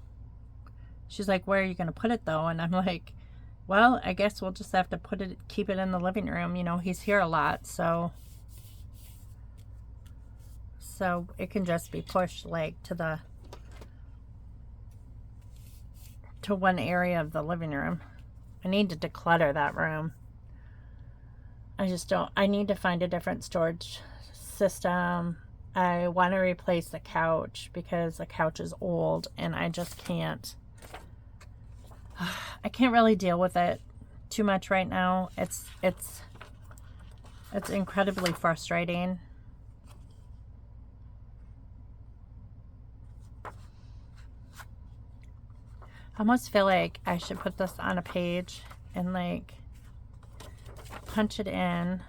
she's like, where are you going to put it though? And I'm like, well, I guess we'll just have to keep it in the living room. He's here a lot, so it can just be pushed like to one area of the living room. I need to declutter that room. I need to find a different storage system. I want to replace the couch because the couch is old and I just can't. I can't really deal with it too much right now. It's incredibly frustrating. I almost feel like I should put this on a page and like punch it in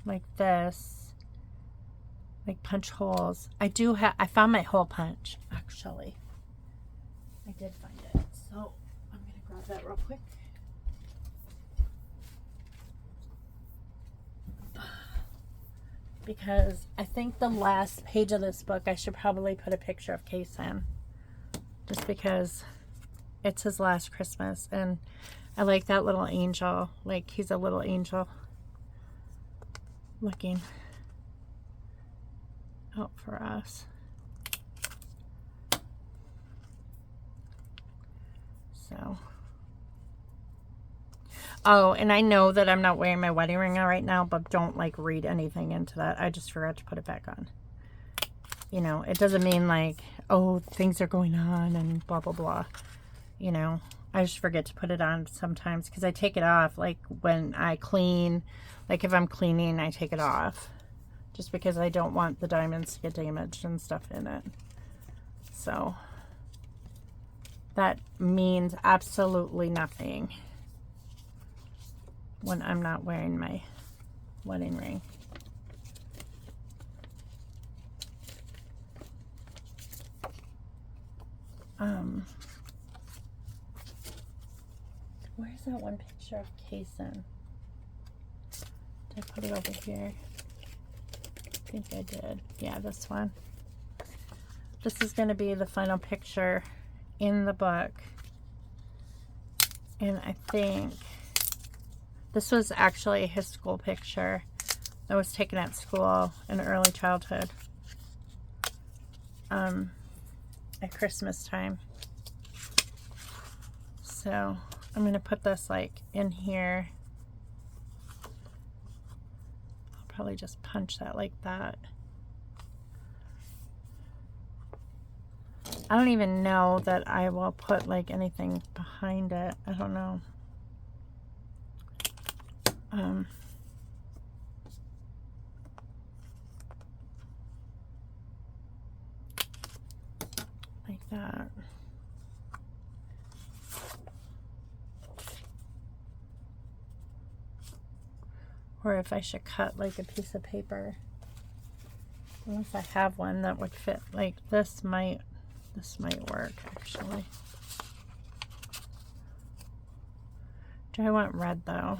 like this like punch holes. I found my hole punch, actually. I did find it. So I'm going to grab that real quick. Because I think the last page of this book, I should probably put a picture of Kason. Just because it's his last Christmas. And I like that little angel. Like, he's a little angel looking out for us. So. Oh, and I know that I'm not wearing my wedding ring right now, but don't, like, read anything into that. I just forgot to put it back on. You know, it doesn't mean, like, oh, things are going on and blah, blah, blah. You know, I just forget to put it on sometimes because I take it off, like, when I clean. Like, if I'm cleaning, I take it off. Just because I don't want the diamonds to get damaged and stuff in it. So, that means absolutely nothing when I'm not wearing my wedding ring. Where's that one picture of Kason? Did I put it over here? I think I did. Yeah, this one. This is going to be the final picture in the book. And I think this was actually his school picture that was taken at school in early childhood. At Christmas time. So I'm going to put this like in here. I'll probably just punch that like that. I don't even know that I will put like anything behind it. I don't know. Like that. Or if I should cut like a piece of paper. Unless I have one that would fit. Like this might work actually. Do I want red though?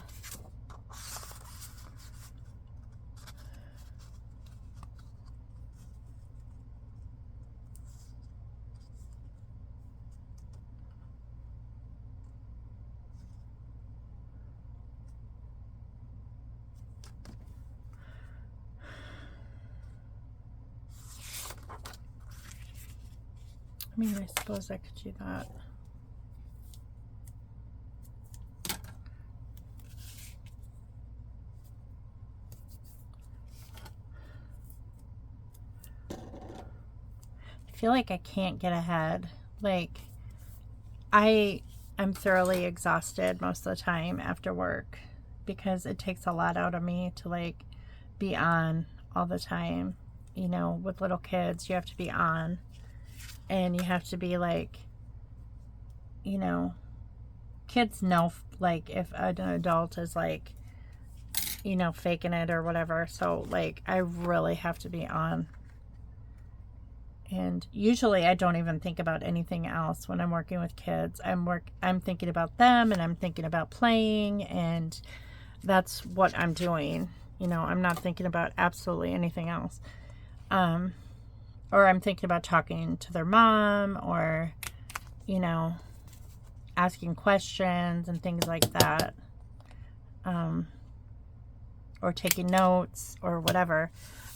I mean, I suppose I could do that. I feel like I can't get ahead. Like, I'm thoroughly exhausted most of the time after work because it takes a lot out of me to like be on all the time. You know, with little kids, you have to be on. And you have to be like, you know, kids know like if an adult is like, you know, faking it or whatever. So like I really have to be on. And usually I don't even think about anything else when I'm working with kids. I'm thinking about them and I'm thinking about playing, and that's what I'm doing. You know, I'm not thinking about absolutely anything else. Or I'm thinking about talking to their mom, or, you know, asking questions and things like that. Or taking notes or whatever.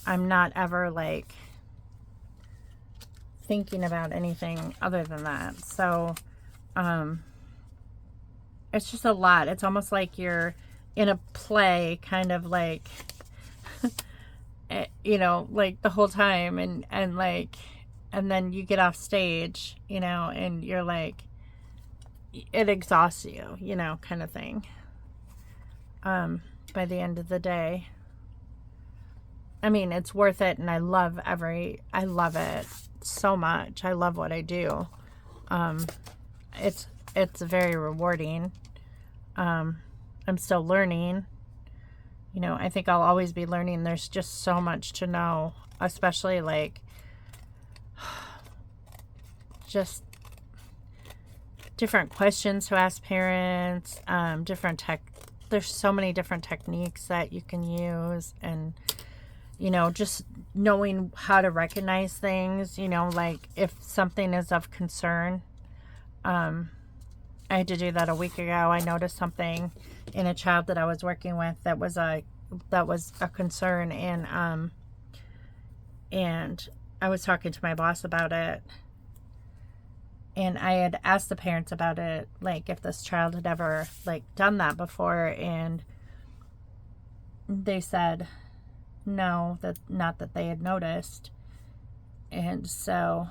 I'm not ever like thinking about anything other than that. So, it's just a lot. It's almost like you're in a play, kind of like, you know, like the whole time, and like, and then you get off stage, you know, and you're like, it exhausts you, you know, kind of thing. By the end of the day, I mean, it's worth it, and I love it so much. I love what I do. It's very rewarding. I'm still learning, you know, I think I'll always be learning. There's just so much to know, especially like just different questions to ask parents, there's so many different techniques that you can use, and you know, just knowing how to recognize things, you know, like if something is of concern. I had to do that a week ago. I noticed something in a child that I was working with that was a concern, and I was talking to my boss about it, and I had asked the parents about it, like if this child had ever like done that before, and they said no, that not that they had noticed. And so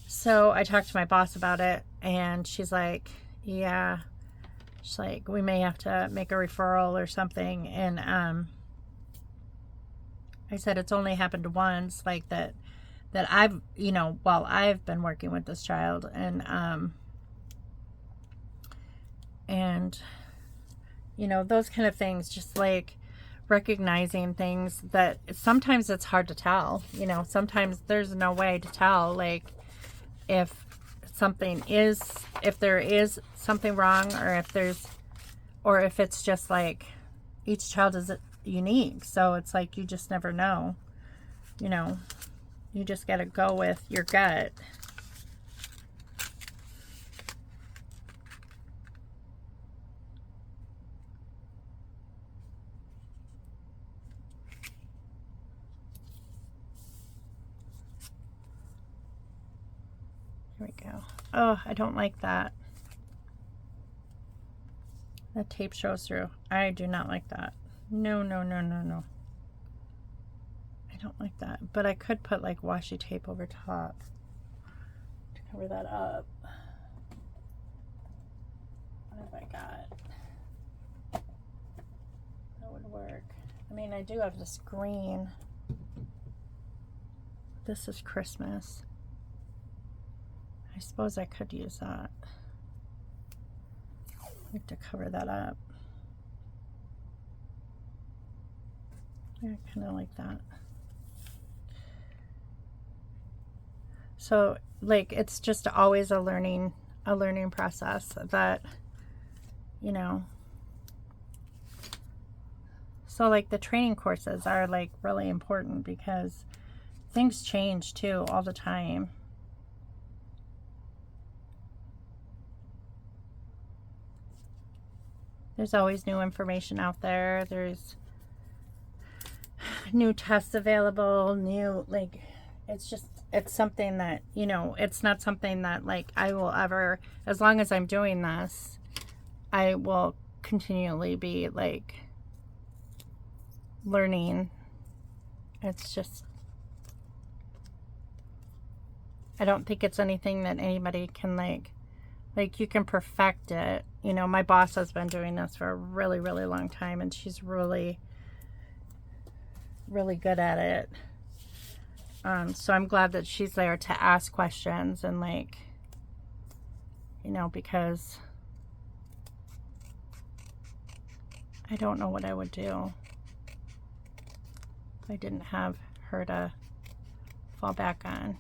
so I talked to my boss about it, and she's like, yeah, she's like, we may have to make a referral or something. And I said, it's only happened once, like that I've, you know, while I've been working with this child. And you know, those kind of things, just like recognizing things that sometimes it's hard to tell, you know, sometimes there's no way to tell, like if there is something wrong, or if it's just like each child is unique. So it's like you just never know, you know, you just got to go with your gut. Here we go. Oh, I don't like that. The tape shows through. I do not like that. No, no, no, no, no. I don't like that. But I could put like washi tape over top to cover that up. What have I got? That would work. I mean, I do have this green. This is Christmas. I suppose I could use that. I have to cover that up. Yeah, I kind of like that. So, like, it's just always a learning process that, you know. So, like, the training courses are, like, really important because things change, too, all the time. There's always new information out there. There's new tests available, like, it's something that, you know, it's not something that, like, I will ever, as long as I'm doing this, I will continually be, like, learning. It's just, I don't think it's anything that anybody can, like you can perfect it. You know, my boss has been doing this for a really, really long time, and she's really, really good at it. So I'm glad that she's there to ask questions and, like, you know, because I don't know what I would do if I didn't have her to fall back on.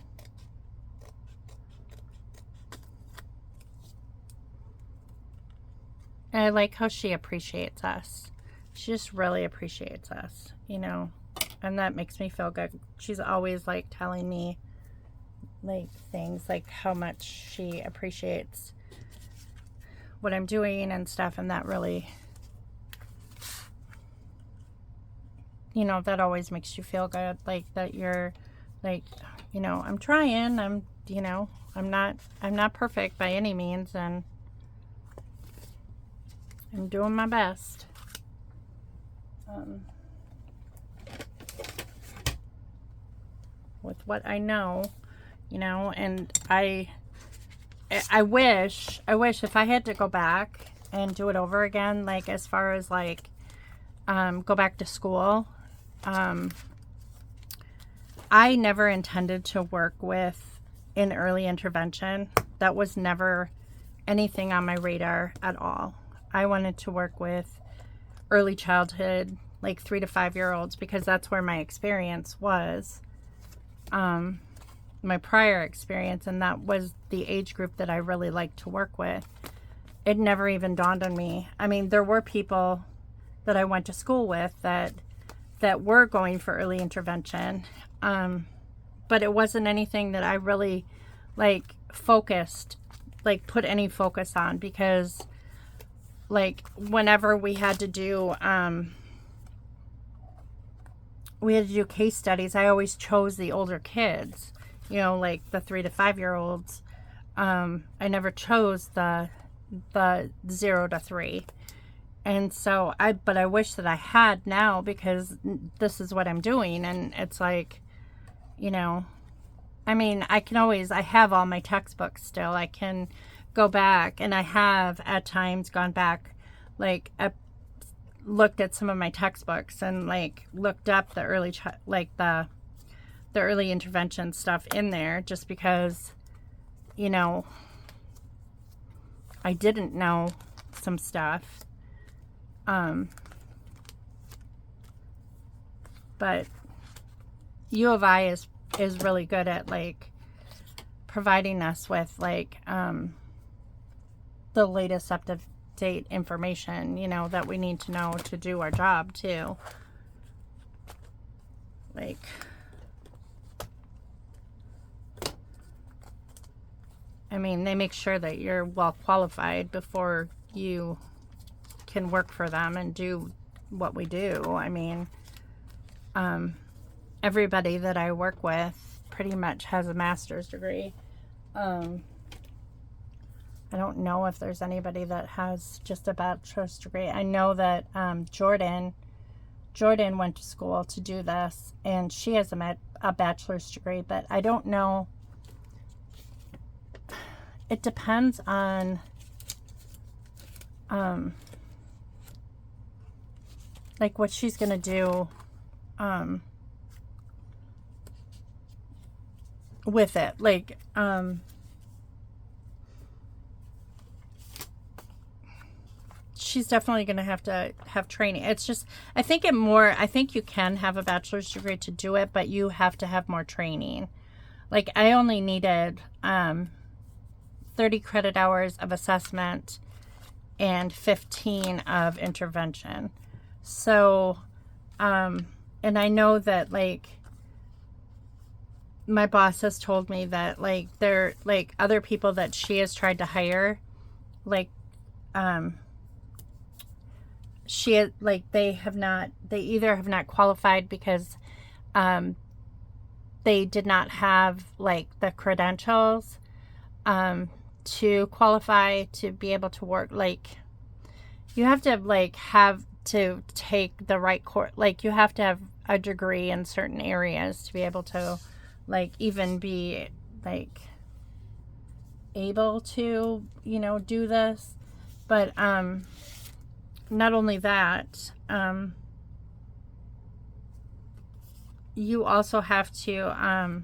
And I like how she appreciates us. She just really appreciates us, you know, and that makes me feel good. She's always, like, telling me, like, things, like, how much she appreciates what I'm doing and stuff, and that really, you know, that always makes you feel good, like, that you're, like, you know, I'm trying, you know, I'm not perfect by any means, and I'm doing my best. With what I know, you know, and I wish if I had to go back and do it over again, like, as far as, like, go back to school, I never intended to work with in early intervention. That was never anything on my radar at all. I wanted to work with early childhood, like 3 to 5 year olds, because that's where my experience was, my prior experience, and that was the age group that I really liked to work with. It never even dawned on me. I mean, there were people that I went to school with that were going for early intervention, but it wasn't anything that I really like focused, like put any focus on, because like whenever we had to do case studies, I always chose the older kids, you know, like the 3 to 5 year olds. I never chose the 0 to 3. And so but I wish that I had now, because this is what I'm doing. And it's like, you know, I mean, I have all my textbooks still. I can go back, and I have at times gone back, like looked at some of my textbooks and like looked up the early the early intervention stuff in there, just because, you know, I didn't know some stuff. But U of I is really good at like providing us with like the latest up-to-date information, you know, that we need to know to do our job too. Like, I mean, they make sure that you're well qualified before you can work for them and do what we do. I mean, everybody that I work with pretty much has a master's degree. I don't know if there's anybody that has just a bachelor's degree. I know that Jordan went to school to do this, and she has a bachelor's degree, but I don't know. It depends on like what she's gonna do with it. Like she's definitely going to have training. It's just, I think you can have a bachelor's degree to do it, but you have to have more training. Like I only needed 30 credit hours of assessment and 15 of intervention. So, and I know that like my boss has told me that like there like other people that she has tried to hire, like they either have not qualified because they did not have like the credentials to qualify to be able to work. Like you have to have to take the right course. Like you have to have a degree in certain areas to be able to like even be like able to, you know, do this. But not only that, you also have to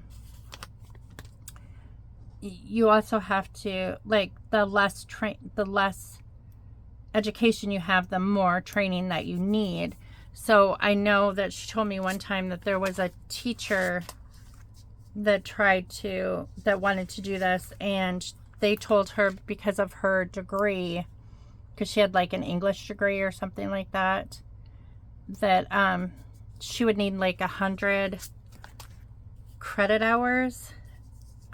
like the less education you have, the more training that you need. So I know that she told me one time that there was a teacher that wanted to do this, and they told her because of her degree, because she had like an English degree or something like that, that she would need like 100 credit hours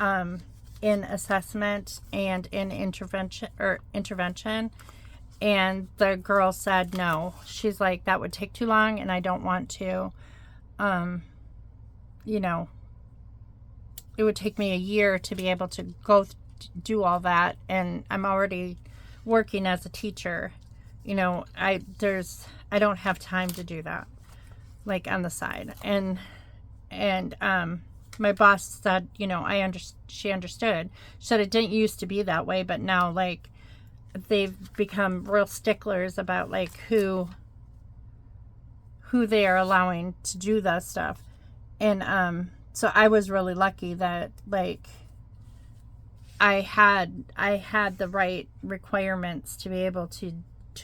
in assessment and in intervention. And the girl said no. She's like, that would take too long, and I don't want to, you know, it would take me a year to be able to go do all that, and I'm already working as a teacher. You know, I don't have time to do that, like on the side. And my boss said, you know, she understood. She said it didn't used to be that way, but now like they've become real sticklers about like who they are allowing to do that stuff. And so I was really lucky that like I had the right requirements to be able to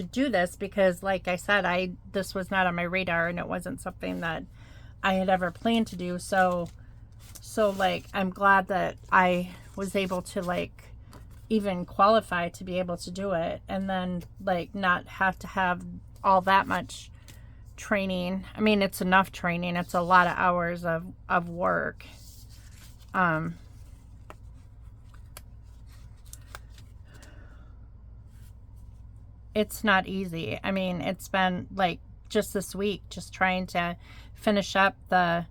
do this, because like I said, this was not on my radar, and it wasn't something that I had ever planned to do. So like, I'm glad that I was able to like even qualify to be able to do it, and then like not have to have all that much training. I mean, it's enough training. It's a lot of hours of work. It's not easy. I mean, it's been like just this week, just trying to finish up the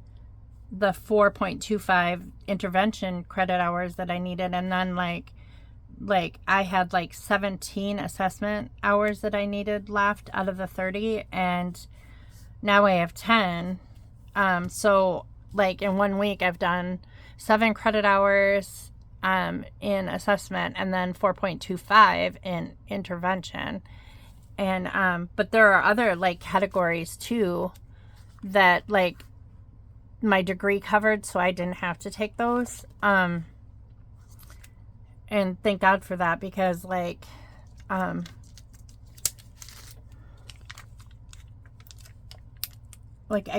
4.25 intervention credit hours that I needed, and then like I had like 17 assessment hours that I needed left out of the 30, and now I have 10. So like in 1 week I've done 7 credit hours in assessment, and then 4.25 in intervention. And but there are other like categories too that like my degree covered, so I didn't have to take those. And thank God for that, because like I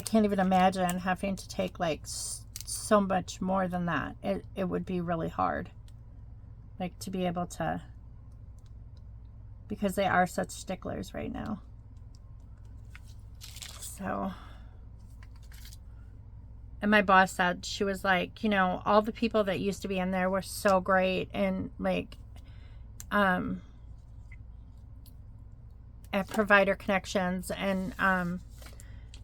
can't even imagine having to take like so much more than that. It would be really hard, like, to be able to, because they are such sticklers right now. So, and my boss said, she was like, you know, all the people that used to be in there were so great, and like at Provider Connections, and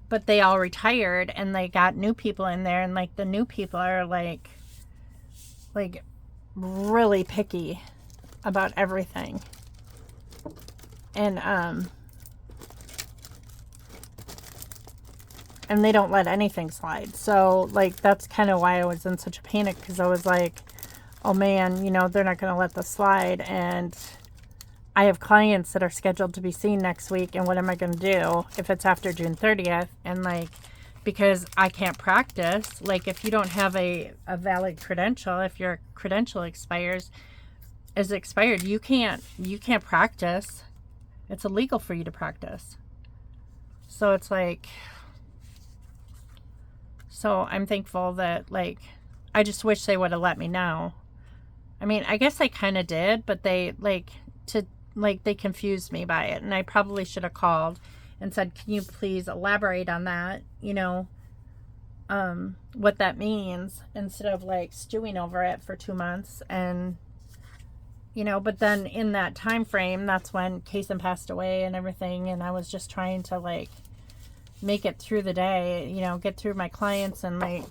but they all retired, and they got new people in there, and like the new people are like really picky about everything. And they don't let anything slide. So like that's kind of why I was in such a panic, because I was like, oh man, you know, they're not going to let this slide, and I have clients that are scheduled to be seen next week, and what am I going to do if it's after June 30th? And like, because I can't practice, like if you don't have a valid credential, if your credential is expired, you can't practice. It's illegal for you to practice. So it's like, so I'm thankful that like, I just wish they would have let me know. I mean, I guess I kind of did, but they they confused me by it, and I probably should have called and said, can you please elaborate on that, you know, what that means, instead of like stewing over it for 2 months. And you know, but then in that time frame, that's when Kason passed away and everything, and I was just trying to like make it through the day, you know, get through my clients, and like,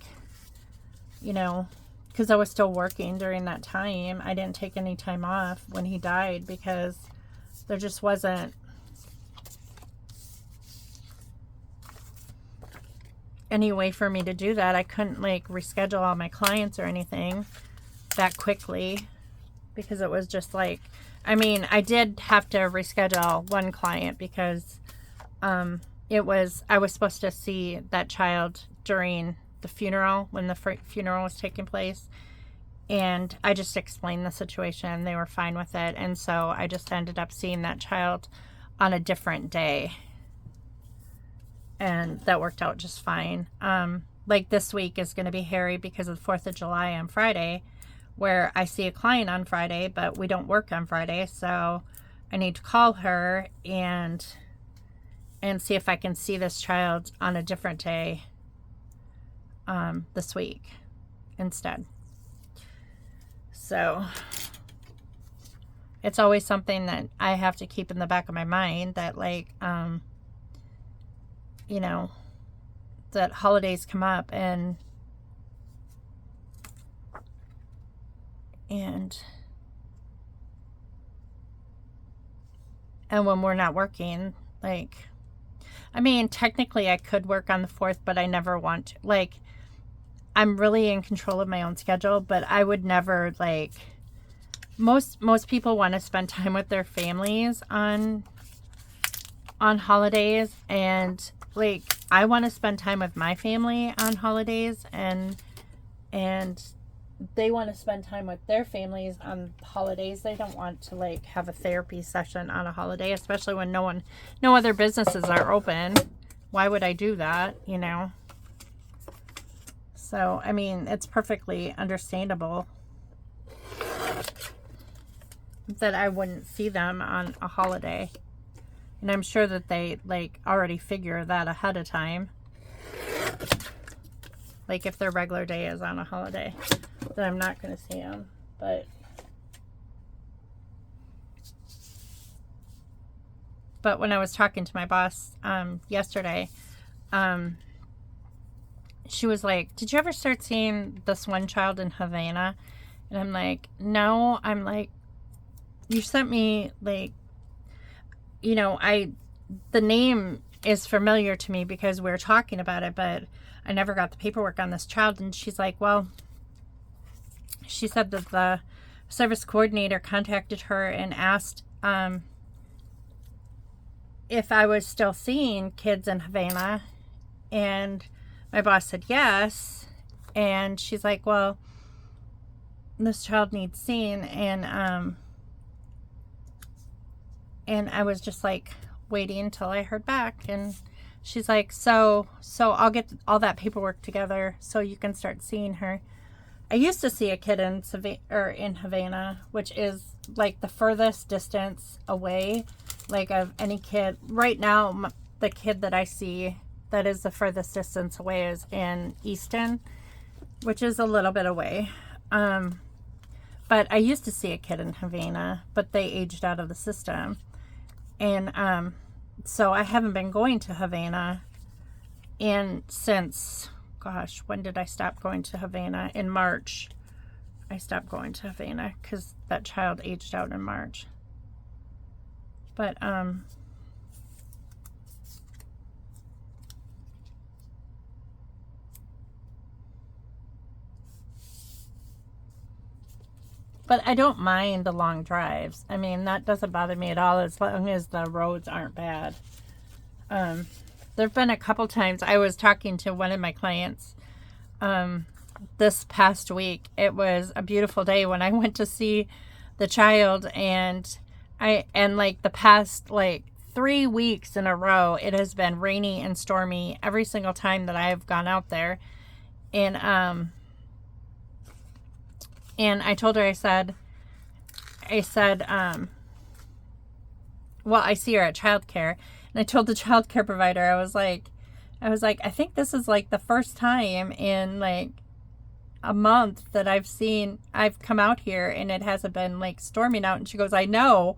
you know, because I was still working during that time. I didn't take any time off when he died, because there just wasn't any way for me to do that. I couldn't like reschedule all my clients or anything that quickly, because it was just like, I mean, I did have to reschedule one client, because I was supposed to see that child during the funeral, when the funeral was taking place, and I just explained the situation. They were fine with it, and so I just ended up seeing that child on a different day, and that worked out just fine. Like this week is going to be hairy because of the 4th of July on Friday, where I see a client on Friday, but we don't work on Friday, so I need to call her and see if I can see this child on a different day this week instead. So it's always something that I have to keep in the back of my mind, that like you know, that holidays come up, and when we're not working, like, I mean, technically I could work on the 4th, but I never want to. Like, I'm really in control of my own schedule, but I would never, like, most people want to spend time with their families on holidays, and like, I want to spend time with my family on holidays, and they want to spend time with their families on holidays. They don't want to like have a therapy session on a holiday, especially when no other businesses are open. Why would I do that, you know? So, I mean, it's perfectly understandable that I wouldn't see them on a holiday. And I'm sure that they like already figure that ahead of time. Like if their regular day is on a holiday, then I'm not going to see them. But when I was talking to my boss yesterday, she was like, did you ever start seeing this one child in Havana? And I'm like, no. I'm like, you sent me like, you know, the name is familiar to me because we were talking about it, but I never got the paperwork on this child. And she's like, well, she said that the service coordinator contacted her and asked if I was still seeing kids in Havana. And my boss said yes. And she's like, well, this child needs seen. And I was just like waiting until I heard back. And she's like, so I'll get all that paperwork together so you can start seeing her. I used to see a kid in Havana, which is like the furthest distance away, like of any kid. Right now, the kid that I see that is the furthest distance away is in Easton, which is a little bit away. But I used to see a kid in Havana, but they aged out of the system. And so I haven't been going to Havana since, gosh, when did I stop going to Havana? In March. I stopped going to Havana because that child aged out in March. But I don't mind the long drives. I mean, that doesn't bother me at all as long as the roads aren't bad. There have been a couple times I was talking to one of my clients this past week. It was a beautiful day when I went to see the child, and like the past like 3 weeks in a row, it has been rainy and stormy every single time that I've gone out there. And I told her, I said, well, I see her at childcare, and I told the childcare provider, I was like, I think this is like the first time in like a month that I've come out here and it hasn't been like storming out. And she goes, I know.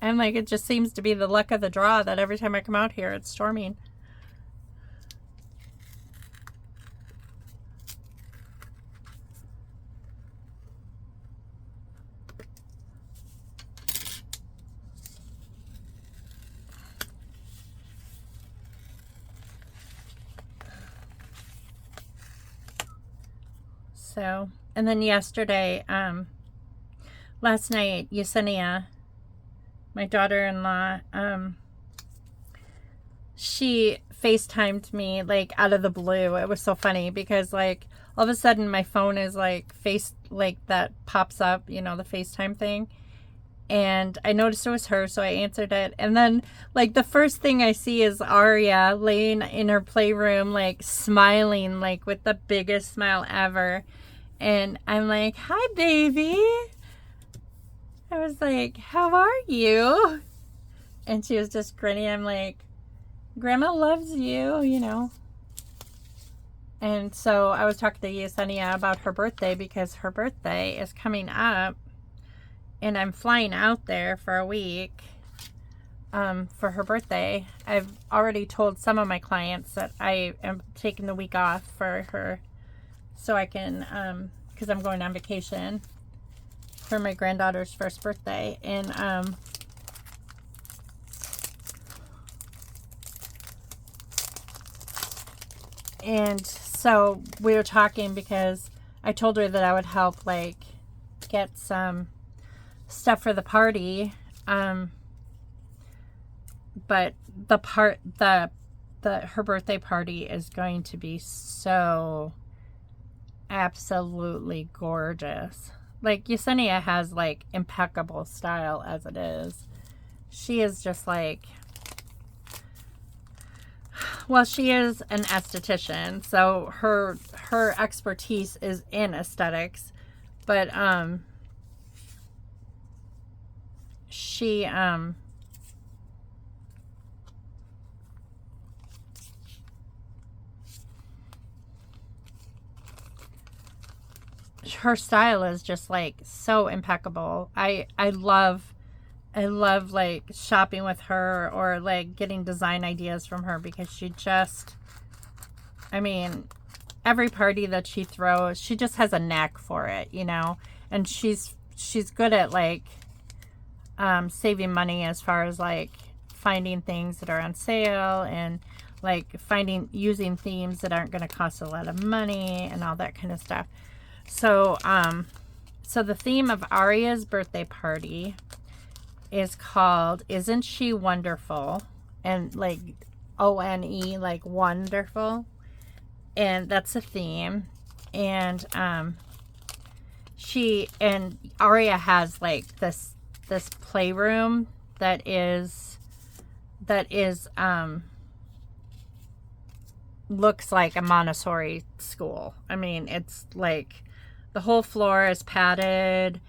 I'm like, it just seems to be the luck of the draw that every time I come out here, it's storming. So, and then yesterday, last night, Yesenia, my daughter-in-law, she FaceTimed me like out of the blue. It was so funny because like all of a sudden my phone is like that pops up, you know, the FaceTime thing. And I noticed it was her, so I answered it. And then, like, the first thing I see is Aria laying in her playroom, like, smiling, like, with the biggest smile ever. And I'm like, hi, baby. I was like, how are you? And she was just grinning. I'm like, Grandma loves you, you know. And so I was talking to Yesenia about her birthday because her birthday is coming up. And I'm flying out there for a week for her birthday. I've already told some of my clients that I am taking the week off for her so I can, because I'm going on vacation for my granddaughter's first birthday. And so we were talking because I told her that I would help, like, get some stuff for the party, but the her birthday party is going to be so absolutely gorgeous. Like, Yesenia has like impeccable style as it is. She is just like, well, she is an esthetician, so her expertise is in aesthetics, but she her style is just like so impeccable. I love like shopping with her or like getting design ideas from her, because she just, I mean, every party that she throws, she just has a knack for it, you know. And she's good at like saving money, as far as like finding things that are on sale, and like using themes that aren't going to cost a lot of money and all that kind of stuff. So so the theme of Aria's birthday party is called Isn't She Wonderful? And like ONE, like wonderful. And that's a theme. And Aria has like this playroom that is looks like a Montessori school. I mean, it's like the whole floor is padded.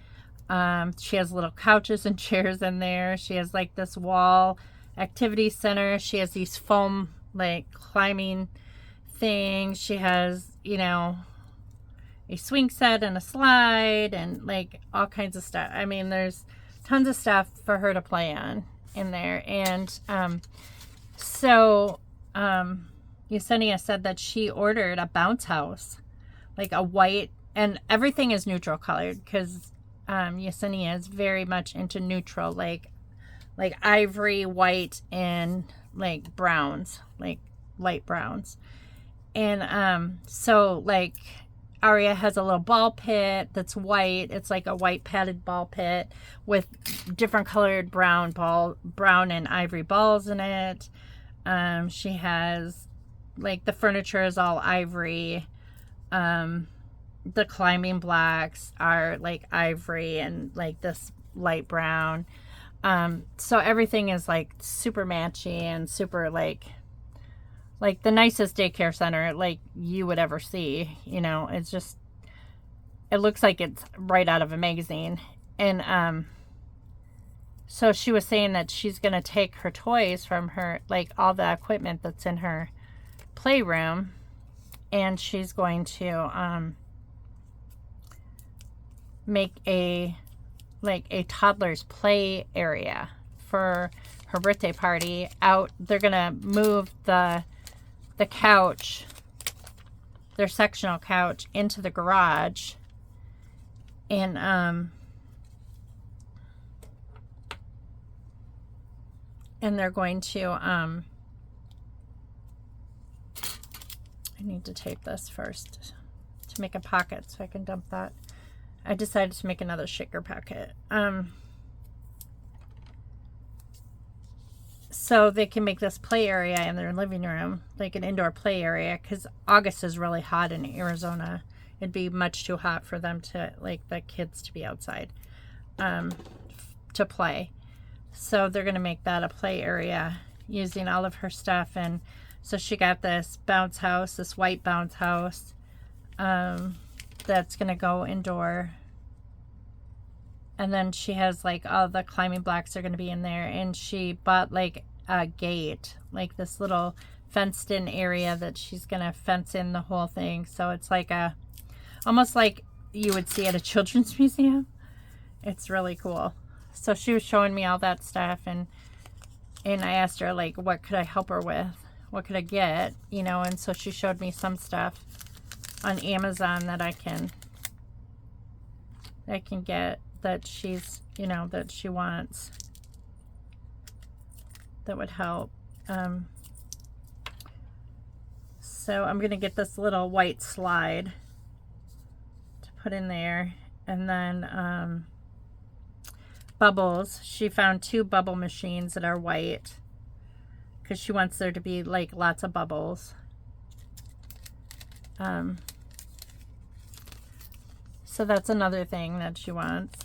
She has little couches and chairs in there. She has like this wall activity center. She has these foam like climbing things. She has, you know, a swing set and a slide and like all kinds of stuff. I mean, there's tons of stuff for her to play on in there. And Yesenia said that she ordered a bounce house, like a white, and everything is neutral colored, because Yesenia is very much into neutral, like ivory, white, and like browns, like light browns. And so like Aria has a little ball pit that's white. It's like a white padded ball pit with different colored brown and ivory balls in it. She has like the furniture is all ivory. The climbing blocks are like ivory and like this light brown. So everything is like super matchy and super like the nicest daycare center like you would ever see, you know. It's just, it looks like it's right out of a magazine. And so she was saying that she's going to take her toys from her, like all the equipment that's in her playroom, and she's going to make a toddler's play area for her birthday party out. They're going to move the couch, their sectional couch, into the garage, and they're going to I need to tape this first to make a pocket so I can dump that. I decided to make another shaker packet. So they can make this play area in their living room, like an indoor play area, because August is really hot in Arizona. It'd be much too hot for them to, like, the kids to be outside to play. So they're going to make that a play area using all of her stuff. And so she got this bounce house, this white bounce house, that's going to go indoor. And then she has like all the climbing blocks are going to be in there. And she bought like a gate, like this little fenced in area that she's going to fence in the whole thing. So it's like almost like you would see at a children's museum. It's really cool. So she was showing me all that stuff, and I asked her like, what could I help her with? What could I get? You know, and so she showed me some stuff on Amazon that I can get, that she's, you know, that she wants, that would help. So I'm going to get this little white slide to put in there. And then bubbles. She found 2 bubble machines that are white. because she wants there to be like lots of bubbles. So that's another thing that she wants.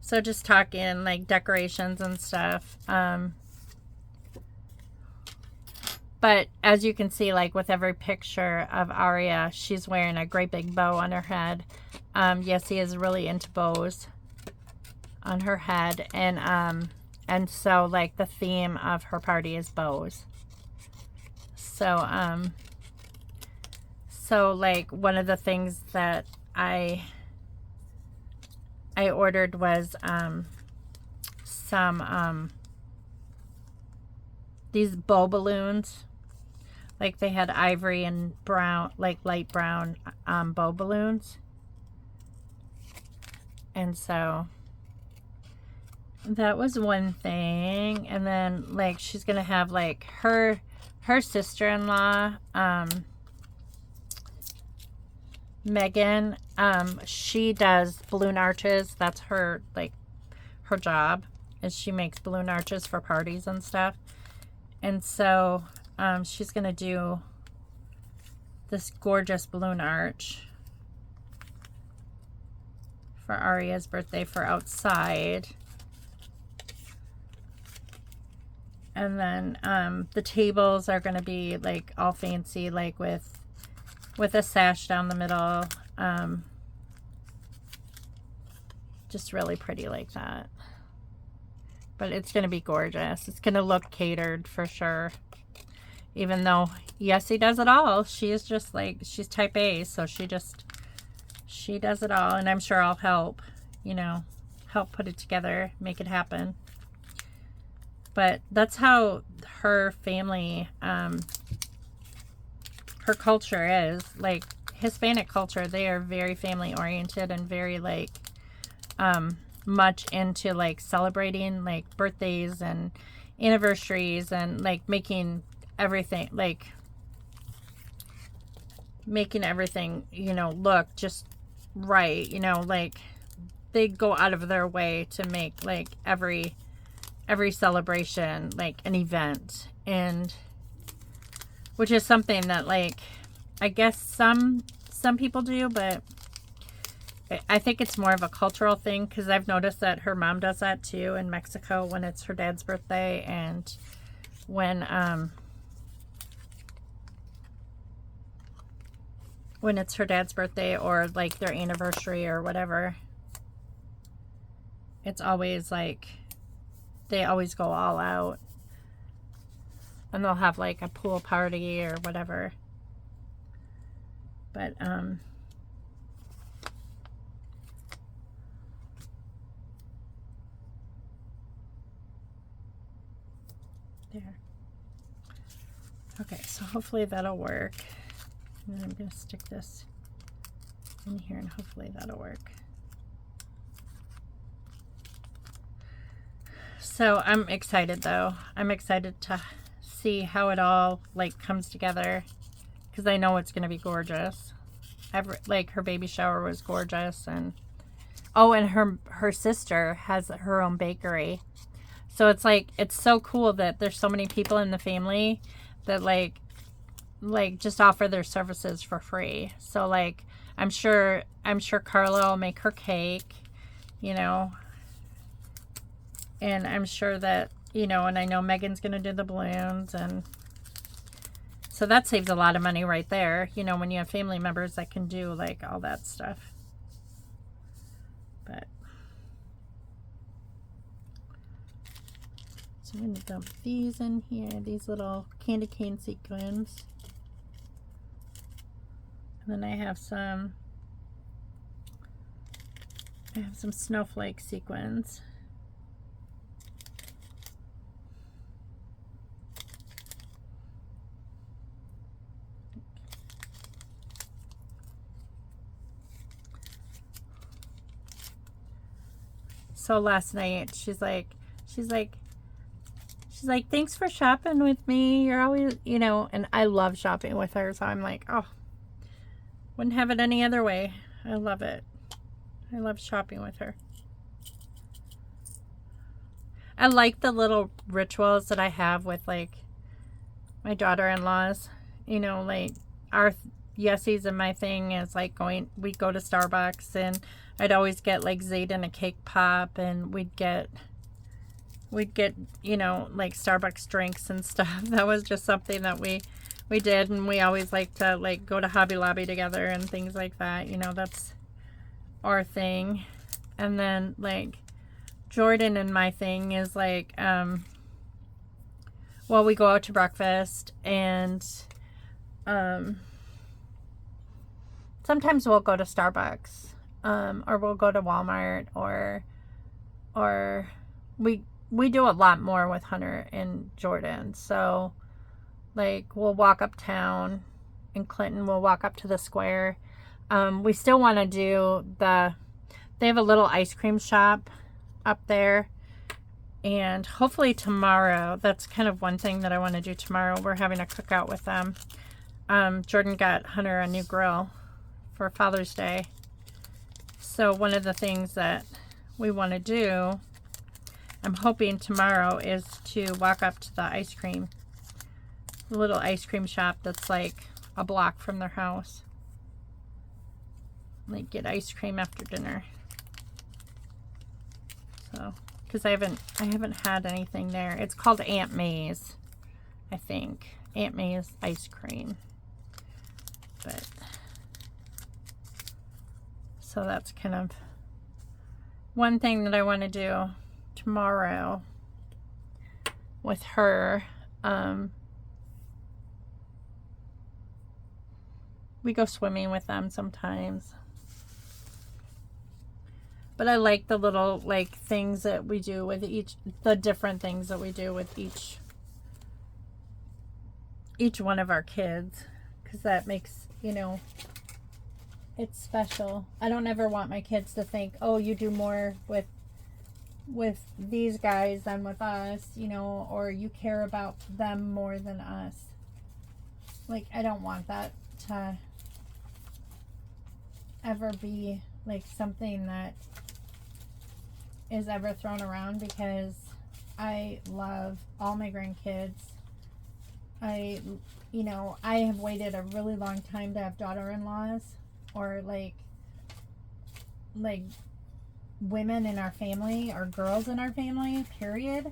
So just talking like decorations and stuff. But as you can see, like with every picture of Aria, she's wearing a great big bow on her head. Yessie is really into bows on her head, and so like the theme of her party is bows. So so like one of the things that I ordered was some these bow balloons. Like they had ivory and brown, like light brown bow balloons. And so that was one thing. And then like she's gonna have like her sister-in-law, Megan, she does balloon arches. That's her, like, her job, is she makes balloon arches for parties and stuff. And so she's gonna do this gorgeous balloon arch for Aria's birthday for outside. And then the tables are gonna be like all fancy, like with a sash down the middle. Just really pretty like that. But it's going to be gorgeous. It's going to look catered for sure. Even though Yessie does it all. She is just like, she's type A, so she does it all. And I'm sure I'll help, you know, help put it together, make it happen. But that's how her family, her culture is. Like Hispanic culture, they are very family oriented and very like much into like celebrating like birthdays and anniversaries and like making everything, you know, look just right, you know, like they go out of their way to make like every celebration like an event. And which is something that like I guess some people do, but I think it's more of a cultural thing, because I've noticed that her mom does that too in Mexico when it's her dad's birthday, and when it's her dad's birthday or like their anniversary or whatever, it's always like they always go all out, and they'll have like a pool party or whatever. But there. Okay, so hopefully that'll work. And then I'm going to stick this in here and hopefully that'll work. So I'm excited though. I'm excited to see how it all like comes together, because I know it's going to be gorgeous. Like her baby shower was gorgeous, and oh, and her sister has her own bakery. So it's like, it's so cool that there's so many people in the family that like just offer their services for free. So like I'm sure Carla will make her cake, you know, and I'm sure that, you know, and I know Megan's gonna do the balloons, and so that saves a lot of money right there, you know, when you have family members that can do like all that stuff. But so I'm going to dump these in here, these little candy cane sequins. And then I have some snowflake sequins. So last night she's like, thanks for shopping with me. You're always, you know, and I love shopping with her. So I'm like, oh, wouldn't have it any other way. I love it. I love shopping with her. I like the little rituals that I have with like my daughter-in-laws. You know, like our Yesie's and my thing is like we'd go to Starbucks and I'd always get like Zayden a cake pop, and we'd get, you know, like Starbucks drinks and stuff. That was just something that we did, and we always like to like go to Hobby Lobby together and things like that. You know, that's our thing. And then like Jordan and my thing is like, well, we go out to breakfast, and sometimes we'll go to Starbucks, or we'll go to Walmart, or we do a lot more with Hunter and Jordan. So like we'll walk uptown in Clinton, we'll walk up to the square. We still want to do they have a little ice cream shop up there, and hopefully tomorrow, that's kind of one thing that I want to do tomorrow. We're having a cookout with them. Jordan got Hunter a new grill for Father's Day. So one of the things that we want to do, I'm hoping tomorrow, is to walk up to the little ice cream shop that's like a block from their house. Like get ice cream after dinner. So, because I haven't had anything there. It's called Aunt May's, I think. Aunt May's ice cream. But so that's kind of one thing that I want to do tomorrow with her. We go swimming with them sometimes. But I like the little like things that we do with the different things that we do with each one of our kids, because that makes, you know, it's special. I don't ever want my kids to think, oh, you do more with these guys than with us, you know, or you care about them more than us. Like, I don't want that to ever be like something that is ever thrown around, because I love all my grandkids. You know, I have waited a really long time to have daughter-in-laws, or like women in our family, or girls in our family, period.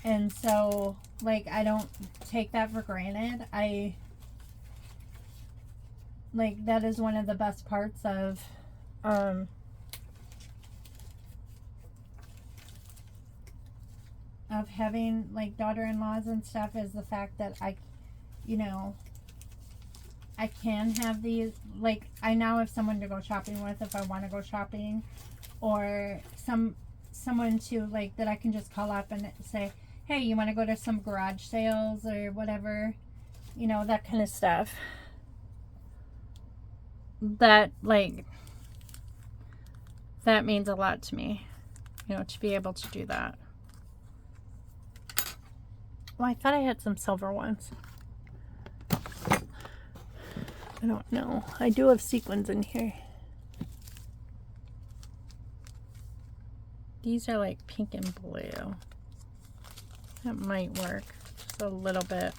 And so like I don't take that for granted. Like that is one of the best parts of having like daughter-in-laws and stuff, is the fact that you know, I can have these, like, I now have someone to go shopping with if I want to go shopping, or someone to like that I can just call up and say, hey, you want to go to some garage sales or whatever, you know, that kind of stuff. That like that means a lot to me, you know, to be able to do that. Well, I thought I had some silver ones. I don't know. I do have sequins in here. These are like pink and blue. That might work. Just a little bit.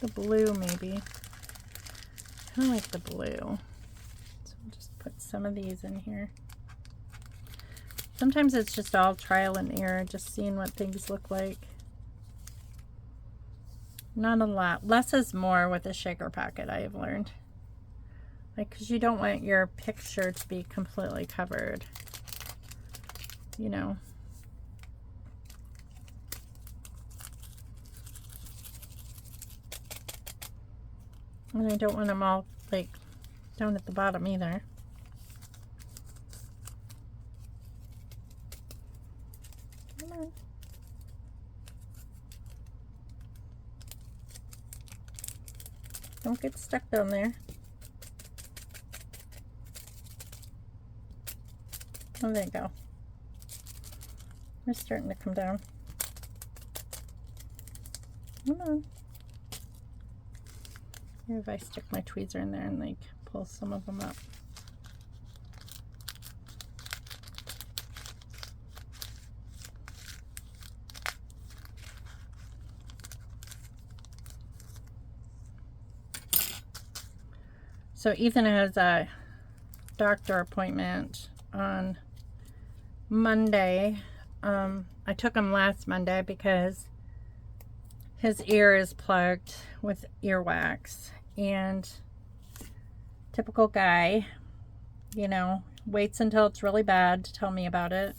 The blue maybe. I like the blue. So I'll just put some of these in here. Sometimes it's just all trial and error, just seeing what things look like. Not a lot. Less is more with a shaker packet, I have learned. Like, because you don't want your picture to be completely covered, you know. And I don't want them all, like, down at the bottom either. Come on. Don't get stuck down there. Oh, there you go. They're starting to come down. Come on. Maybe if I stick my tweezer in there and like pull some of them up. So Ethan has a doctor appointment on Monday. I took him last Monday because his ear is plugged with earwax, and typical guy, you know, waits until it's really bad to tell me about it.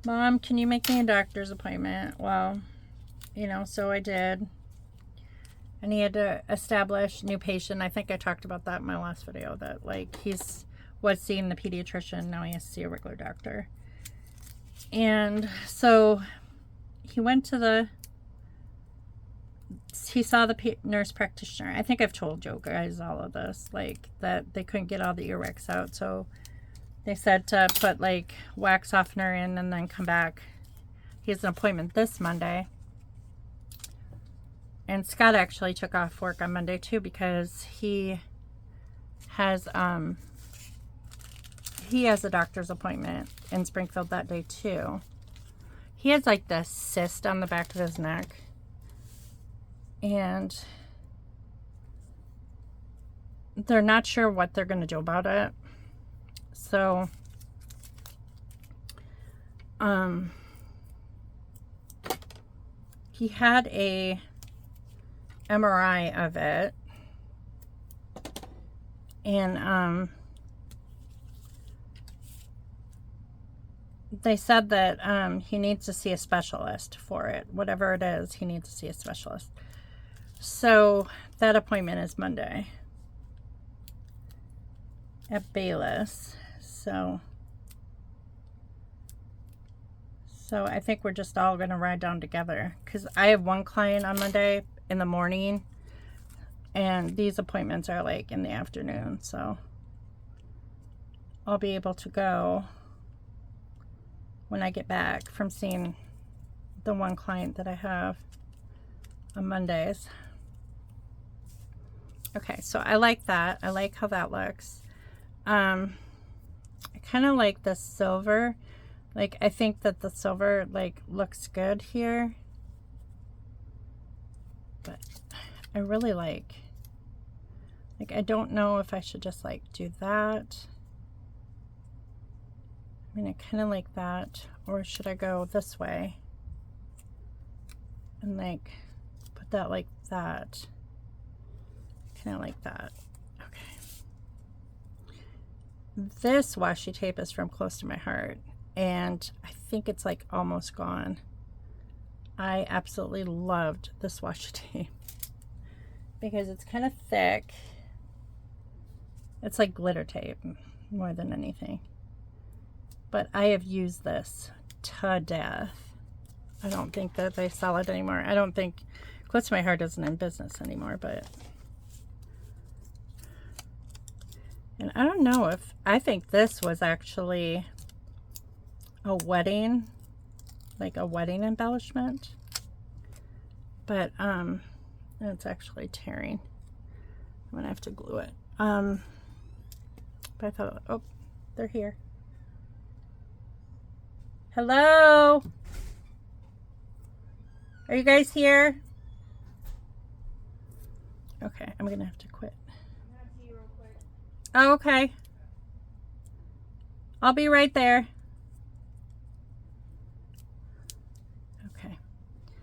Mom, can you make me a doctor's appointment? Well, you know, so I did. And he had to establish new patient. I think I talked about that in my last video, that like was seeing the pediatrician, now he has to see a regular doctor. And so he went to he saw the nurse practitioner. I think I've told you guys all of this, like that they couldn't get all the earwax out, so they said to put like wax softener in and then come back. He has an appointment this Monday. And Scott actually took off work on Monday too, because he has a doctor's appointment in Springfield that day too. He has like this cyst on the back of his neck, and they're not sure what they're going to do about it. So he had a MRI of it, and they said that he needs to see a specialist for it. Whatever it is, he needs to see a specialist. So that appointment is Monday at Bayless. So I think we're just all going to ride down together, because I have one client on Monday in the morning, and these appointments are like in the afternoon, so I'll be able to go when I get back from seeing the one client that I have on Mondays. Okay, so I like that. I like how that looks. I kind of like the silver. Like, I think that the silver like looks good here, but I really like I don't know if I should just like do that. I mean, I kind of like that, or should I go this way and like put that like that? Kind of like that. Okay. This washi tape is from Close to My Heart, and I think it's like almost gone. I absolutely loved this washi tape because it's kind of thick. It's like glitter tape more than anything. But I have used this to death. I don't think that they sell it anymore. I don't think Close to My Heart isn't in business anymore, but and I don't know if I think this was actually a wedding, like a wedding embellishment, but it's actually tearing. I'm gonna have to glue it. But I thought, oh, they're here. Hello, are you guys here? Okay, I'm gonna have to quit. I'm gonna pee real quick. Oh, okay, I'll be right there. Okay.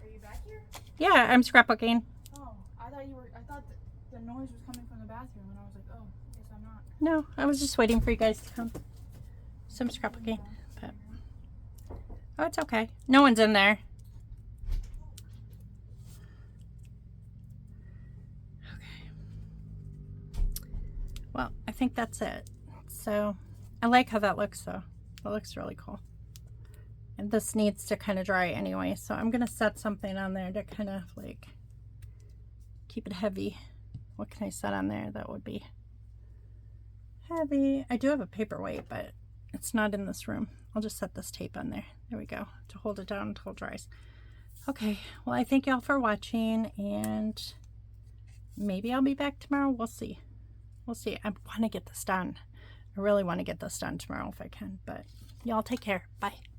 Are you back here? Yeah, I'm scrapbooking. Oh, I thought the noise was coming from the bathroom, and I was like, oh, guess I'm not. No, I was just waiting for you guys to come. Some scrapbooking, but oh, it's okay. No one's in there. Okay. Well, I think that's it. So I like how that looks though. That looks really cool. And this needs to kind of dry anyway, so I'm gonna set something on there to kind of like keep it heavy. What can I set on there that would be heavy? I do have a paperweight, but it's not in this room. I'll just set this tape on there. There we go, to hold it down until it dries. Okay, well, I thank y'all for watching, and maybe I'll be back tomorrow. We'll see. We'll see. I want to get this done. I really want to get this done tomorrow if I can. But y'all take care. Bye.